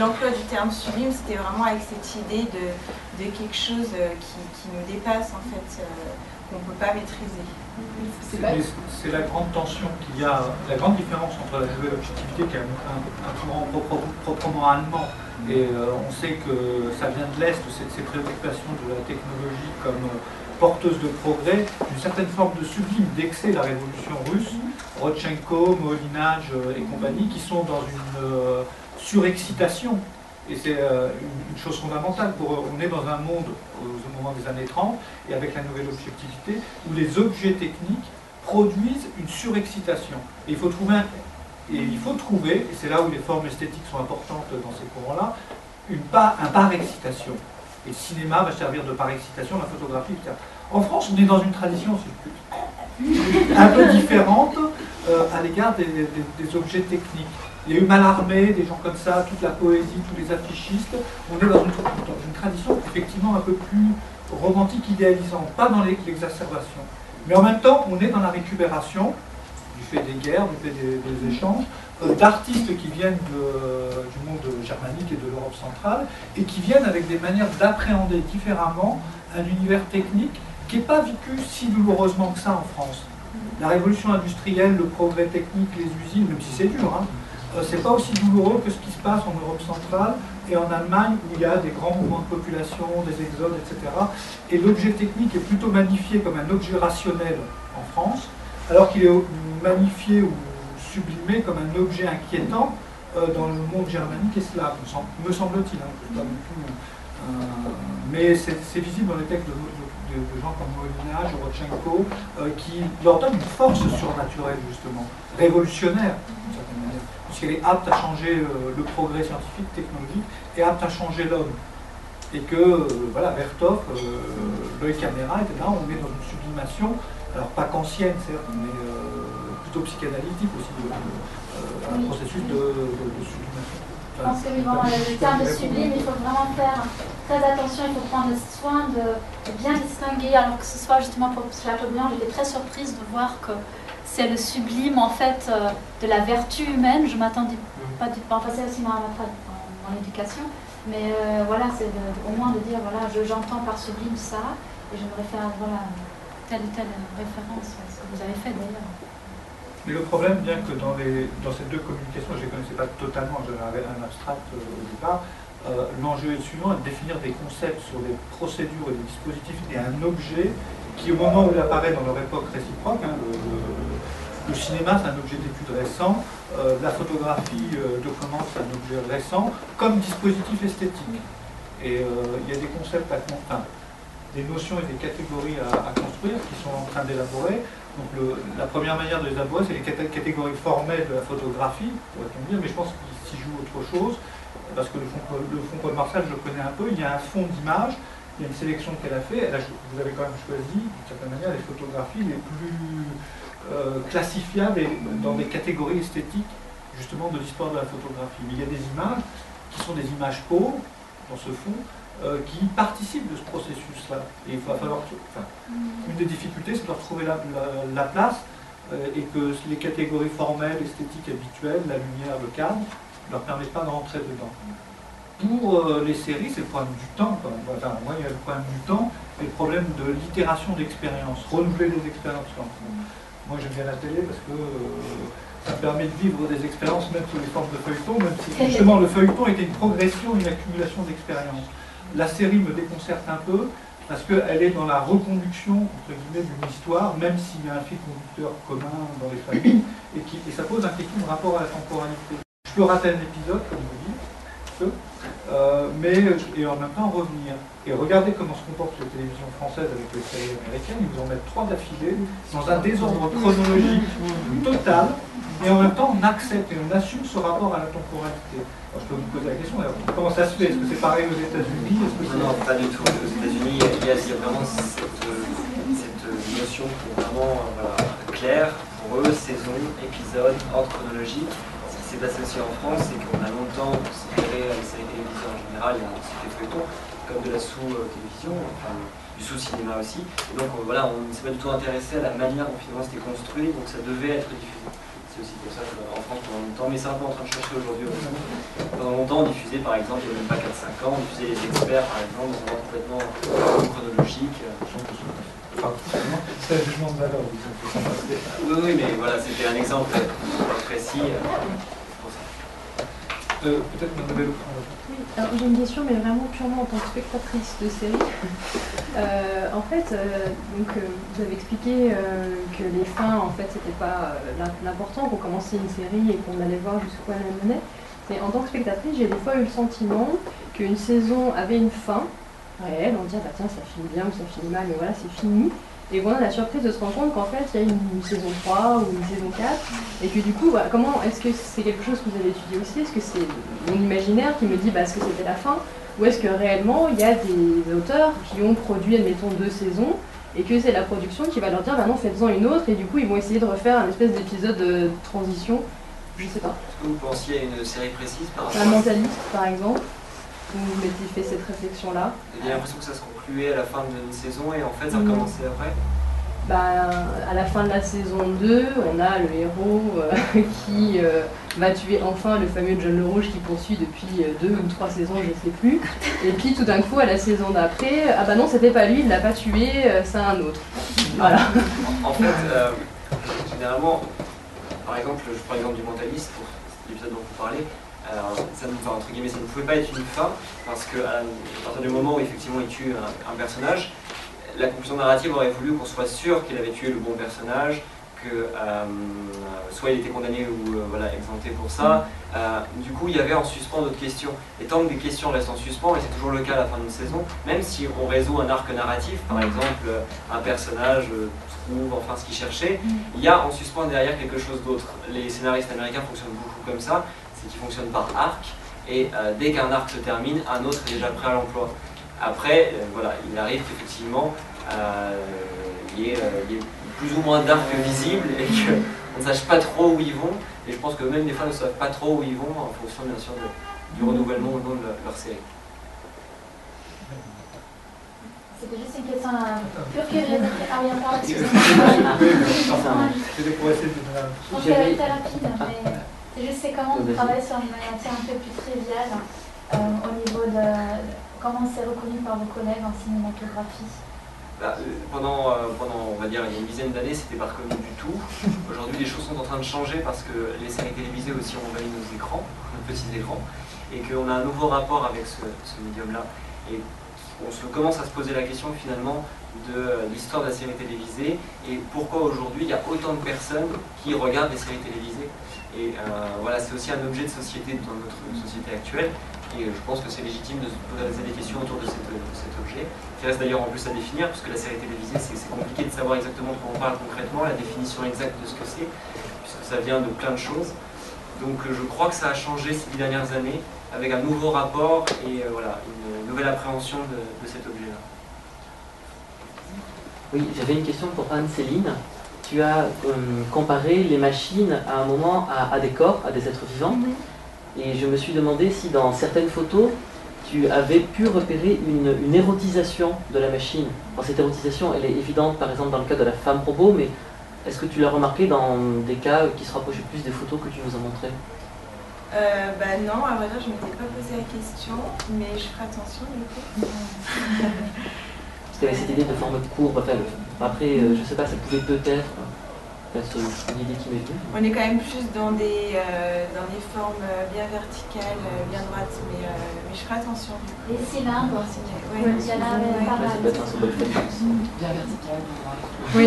L'emploi du terme sublime, c'était vraiment avec cette idée de quelque chose qui nous dépasse, en fait, qu'on ne peut pas maîtriser. C'est la grande tension qu'il y a, la grande différence entre la nouvelle objectivité, qui est un courant proprement allemand, et on sait que ça vient de l'Est, ces préoccupations de la technologie comme porteuse de progrès, d'une certaine forme de sublime d'excès, la révolution russe, Rodchenko, Moholy-Nagy et compagnie, qui sont dans une surexcitation. Et c'est une chose fondamentale. On est dans un monde, au moment des années 30, et avec la nouvelle objectivité, où les objets techniques produisent une surexcitation. Et il faut trouver, et c'est là où les formes esthétiques sont importantes dans ces courants-là, un par-excitation. Et le cinéma va servir de par-excitation, la photographie, etc. En France, on est dans une tradition un peu différente à l'égard des objets techniques. Il y a eu Mallarmé, des gens comme ça, toute la poésie, tous les affichistes. On est dans une tradition effectivement un peu plus romantique, idéalisante, pas dans l'exacerbation. Mais en même temps, on est dans la récupération, du fait des guerres, du fait des échanges, d'artistes qui viennent du monde germanique et de l'Europe centrale, et qui viennent avec des manières d'appréhender différemment un univers technique qui n'est pas vécu si douloureusement que ça en France. La révolution industrielle, le progrès technique, les usines, même si c'est dur, c'est pas aussi douloureux que ce qui se passe en Europe centrale et en Allemagne, où il y a des grands mouvements de population, des exodes, etc. Et l'objet technique est plutôt magnifié comme un objet rationnel en France, alors qu'il est magnifié ou sublimé comme un objet inquiétant dans le monde germanique et slave, me semble-t-il. Mais c'est visible dans les textes de gens comme Moholy-Nagy, Rodchenko, qui leur donnent une force surnaturelle, justement, révolutionnaire, d'une certaine manière, puisqu'elle est apte à changer le progrès scientifique, technologique, et apte à changer l'homme. Et que, voilà, Vertov, l'œil caméra, etc., on est dans une sublimation, alors pas kantienne, certes, mais plutôt psychanalytique aussi, un processus de sublimation. Je pense que le terme de sublime, il faut vraiment faire très attention, il faut prendre soin de bien distinguer, alors que ce soit justement pour Chateaubriand, j'étais très surprise de voir que c'est le sublime en fait de la vertu humaine. Je m'attendais pas du tout, enfin c'est aussi mon éducation, mais voilà, c'est au moins de dire, voilà, j'entends par sublime ça, et je me réfère à telle ou telle référence, ce que vous avez fait d'ailleurs. Mais le problème, bien que dans ces deux communications, je ne les connaissais pas totalement, j'avais un abstract au départ, L'enjeu est le suivant, de définir des concepts sur des procédures et des dispositifs et un objet qui, au moment où il apparaît dans leur époque réciproque, hein, le cinéma c'est un objet d'étude récent, la photographie documente c'est un objet récent, comme dispositif esthétique. Et il y a des concepts, des notions et des catégories à construire qui sont en train d'élaborer. Donc la première manière de les élaborer, c'est les catégories formelles de la photographie, pourrait-on dire, mais je pense qu'il s'y joue autre chose, parce que le fond Paul Marcel, je le connais un peu, il y a un fond d'image, il y a une sélection qu'elle a fait, vous avez quand même choisi, d'une certaine manière, les photographies les plus classifiables et dans des catégories esthétiques, justement, de l'histoire de la photographie. Mais il y a des images qui sont des images pauvres, dans ce fond, qui participent de ce processus-là. Et il va falloir... une des difficultés, c'est de leur trouver la place et que les catégories formelles, esthétiques, habituelles, la lumière, le cadre, ne leur permettent pas d'entrer dedans. Pour les séries, c'est le problème du temps. Enfin, moi, il y a le problème du temps et le problème de l'itération d'expériences, renouveler des expériences. Moi, j'aime bien la télé parce que ça permet de vivre des expériences même sous les formes de feuilleton, même si justement le feuilleton était une progression, une accumulation d'expériences. La série me déconcerte un peu parce qu'elle est dans la reconduction, entre guillemets, d'une histoire, même s'il y a un fil conducteur commun dans les familles, et ça pose un question de rapport à la temporalité. Je peux rater un épisode, comme vous dites, et en même temps revenir. Et regardez comment se comporte la télévision française avec les séries américaines, ils vous en mettent 3 d'affilée, dans un désordre chronologique total, et en même temps on accepte et on assume ce rapport à la temporalité. Alors je peux vous poser la question, comment ça se fait? Est-ce que c'est pareil aux États-Unis? Non, pas du tout. Aux États-Unis, il y a vraiment cette notion qui est vraiment claire pour eux, saison, épisode, ordre chronologique. Ce qui s'est passé aussi en France, c'est qu'on a longtemps considéré les séries télévisées en général, et ensuite les feuilletons, comme de la sous-télévision, enfin du sous-cinéma aussi. Et donc voilà, on ne s'est pas du tout intéressé à la manière dont finalement c'était construit, donc ça devait être diffusé. C'est aussi pour ça qu'en France pendant longtemps, mais c'est un peu en train de changer aujourd'hui aussi. Pendant longtemps on diffusait par exemple, il n'y avait même pas 4-5 ans, on diffusait les experts par exemple dans un ordre complètement chronologique. C'est un jugement de valeur, oui, mais voilà, c'était un exemple précis. Pour ça. Peut-être une nouvelle. Oui, alors j'ai une question, mais vraiment purement en tant que spectatrice de série. En fait, vous avez expliqué que les fins, en fait, c'était pas l'important, qu'on commençait une série et qu'on allait voir jusqu'où elle menait. Mais en tant que spectatrice, j'ai des fois eu le sentiment qu'une saison avait une fin réelle, on dit bah tiens ça finit bien ou ça finit mal, mais voilà c'est fini. Et qu'on a la surprise de se rendre compte qu'en fait il y a une saison 3 ou une saison 4, et que du coup, voilà, comment est-ce que c'est quelque chose que vous avez étudié aussi? Est-ce que c'est mon imaginaire qui me dit est-ce que c'était la fin? Ou est-ce que réellement il y a des auteurs qui ont produit, admettons, 2 saisons, et que c'est la production qui va leur dire non faites-en une autre, et du coup ils vont essayer de refaire un espèce d'épisode de transition? Je sais pas. Est-ce que vous pensiez à une série précise par rapport à Mentaliste par exemple, où vous m'étiez fait cette réflexion-là? J'ai l'impression que ça se concluait à la fin d'une saison et en fait ça recommençait après? À la fin de la saison 2, on a le héros qui va tuer enfin le fameux John le Rouge qui poursuit depuis 2 ou 3 saisons, je ne sais plus. Et puis tout d'un coup, à la saison d'après, ah bah non, c'était pas lui, il l'a pas tué, c'est un autre. Voilà. En fait, généralement, par exemple, je prends l'exemple du Mentaliste, pour l'épisode dont vous parlez, ça entre guillemets, ça ne pouvait pas être une fin, parce que à partir du moment où effectivement il tue un personnage, la conclusion narrative aurait voulu qu'on soit sûr qu'il avait tué le bon personnage, que soit il était condamné ou exempté pour ça. Du coup, il y avait en suspens d'autres questions. Et tant que des questions restent en suspens, et c'est toujours le cas à la fin d'une saison, même si on résout un arc narratif, par exemple, un personnage trouve enfin ce qu'il cherchait, il y a en suspens derrière quelque chose d'autre. Les scénaristes américains fonctionnent beaucoup comme ça, c'est qu'ils fonctionnent par arc, et dès qu'un arc se termine, un autre est déjà prêt à l'emploi. Après, il arrive qu'effectivement, il y ait plus ou moins d'arcs visibles et qu'on ne sache pas trop où ils vont. Et je pense que même des fois, ne savent pas trop où ils vont en fonction, bien sûr, du renouvellement ou non de leur série. C'était juste une question pure curiosité. Ah oui, encore, excusez-moi. C'était pour essayer de donner Je pense qu'elle était rapide, mais c'est juste comment on travaille sur une matière un peu plus triviale au niveau de comment c'est reconnu par vos collègues en cinématographie. Pendant, on va dire, il y a une dizaine d'années, c'était pas reconnu du tout. Aujourd'hui, les choses sont en train de changer parce que les séries télévisées aussi ont envahi nos écrans, nos petits écrans, et qu'on a un nouveau rapport avec ce médium-là. Et on commence à se poser la question finalement de l'histoire de la série télévisée et pourquoi aujourd'hui il y a autant de personnes qui regardent les séries télévisées. Et voilà, c'est aussi un objet de société dans notre société actuelle. Et je pense que c'est légitime de se poser des questions autour de cet objet, qui reste d'ailleurs en plus à définir, parce que la série télévisée, c'est compliqué de savoir exactement de quoi on parle concrètement, la définition exacte de ce que c'est, puisque ça vient de plein de choses. Donc je crois que ça a changé ces 10 dernières années, avec un nouveau rapport et voilà, une nouvelle appréhension de cet objet-là. Oui, j'avais une question pour Anne-Céline. Tu as comparé les machines à un moment à des corps, à des êtres vivants. Et je me suis demandé si dans certaines photos, tu avais pu repérer une érotisation de la machine. Alors, cette érotisation, elle est évidente par exemple dans le cas de la femme robot, mais est-ce que tu l'as remarqué dans des cas qui se rapprochaient plus des photos que tu nous as montrées? Non, à vrai dire, je ne m'étais pas posé la question, mais je ferai attention du coup. Parce qu'il y avait cette idée de forme de courbe, enfin, après, je ne sais pas, ça pouvait peut-être... C'est une idée qui m'est venue. On est quand même plus dans des formes bien verticales, bien droites, mais je ferai attention. Les cylindres, ouais, il y en avait pas mal. Bien vertical, Oui.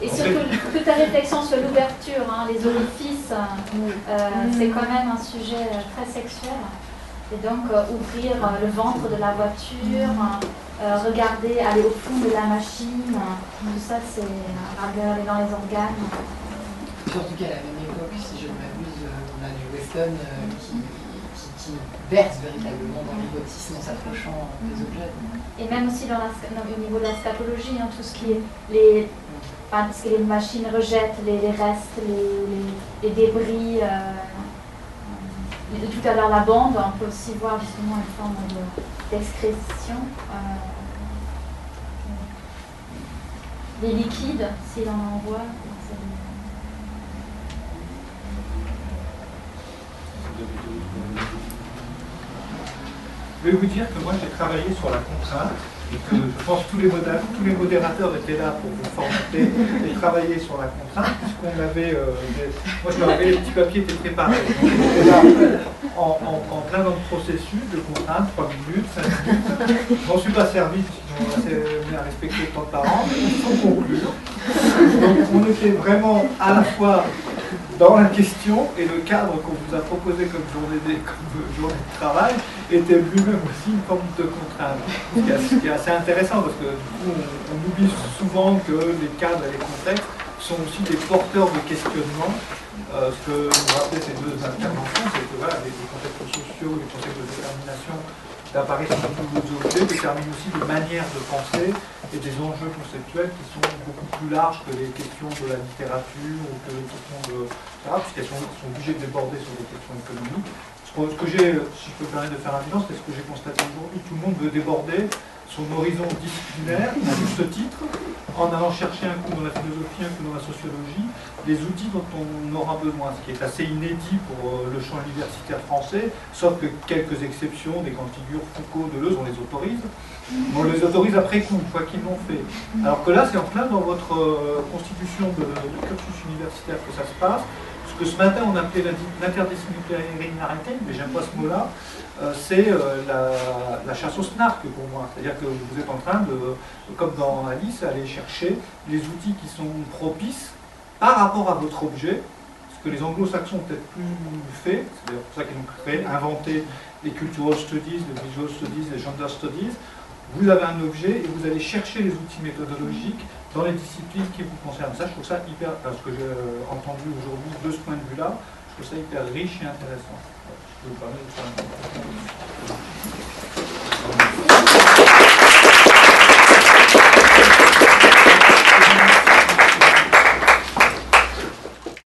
Et surtout, toute ta réflexion sur l'ouverture, hein, les orifices, c'est quand même un sujet très sexuel. Et donc, ouvrir le ventre de la voiture, regarder, aller au fond de la machine, tout ça, c'est regarder dans les organes. Surtout qu'à la même époque, si je ne m'abuse, on a du Weston qui verse véritablement dans l'érotisme en s'approchant des objets. Et même aussi au niveau de la scatologie, hein, tout ce qui est parce que les machines rejettent les restes, les débris. Tout à l'heure, la bande, on peut aussi voir justement une forme d'excrétion. Les liquides, si l'on en voit. Je vais vous dire que moi j'ai travaillé sur la contrainte et que je pense que tous les modérateurs étaient là pour vous formater et travailler sur la contrainte, puisqu'on avait, moi je leur avais, les petits papiers étaient préparés, donc on était là en plein dans le processus de contrainte, 3 minutes, 5 minutes, je m'en suis pas servi, puisqu'on a bien respecté le temps de parole, il faut conclure. Donc on était vraiment à la fois dans la question et le cadre qu'on vous a proposé comme journée de travail était lui-même aussi une forme de contrainte. Ce qui est assez intéressant parce que du coup on oublie souvent que les cadres et les contextes sont aussi des porteurs de questionnement. Ce que nous rappelaient ces deux interventions, c'est que voilà, les contextes sociaux, les contextes de détermination d'apparition de nouveaux objets déterminent aussi des manières de penser et des enjeux conceptuels qui sont beaucoup plus larges que les questions de la littérature ou que les questions de... puisqu'elles sont obligées de déborder sur des questions économiques. Ce que j'ai, si je peux me permettre de faire un bilan, c'est ce que j'ai constaté aujourd'hui. Tout le monde veut déborder son horizon disciplinaire, à juste titre, en allant chercher un coup dans la philosophie, un coup dans la sociologie, les outils dont on aura besoin, ce qui est assez inédit pour le champ universitaire français, sauf que quelques exceptions, des grandes figures, Foucault, Deleuze, on les autorise. On les autorise après coup, une fois qu'ils l'ont fait. Alors que là, c'est en plein dans votre constitution de cursus universitaire que ça se passe. Ce que ce matin on appelait l'interdisciplinarité, mais j'aime pas ce mot-là, c'est la chasse au snark pour moi. C'est-à-dire que vous êtes en train de, comme dans Alice, aller chercher les outils qui sont propices par rapport à votre objet, ce que les anglo-saxons ont peut-être plus fait, c'est pour ça qu'ils ont inventé les cultural studies, les visual studies, les gender studies. Vous avez un objet et vous allez chercher les outils méthodologiques dans les disciplines qui vous concernent. Ça, je trouve ça hyper, parce que j'ai entendu aujourd'hui de ce point de vue-là, je trouve ça hyper riche et intéressant. Je peux vous parler de ça.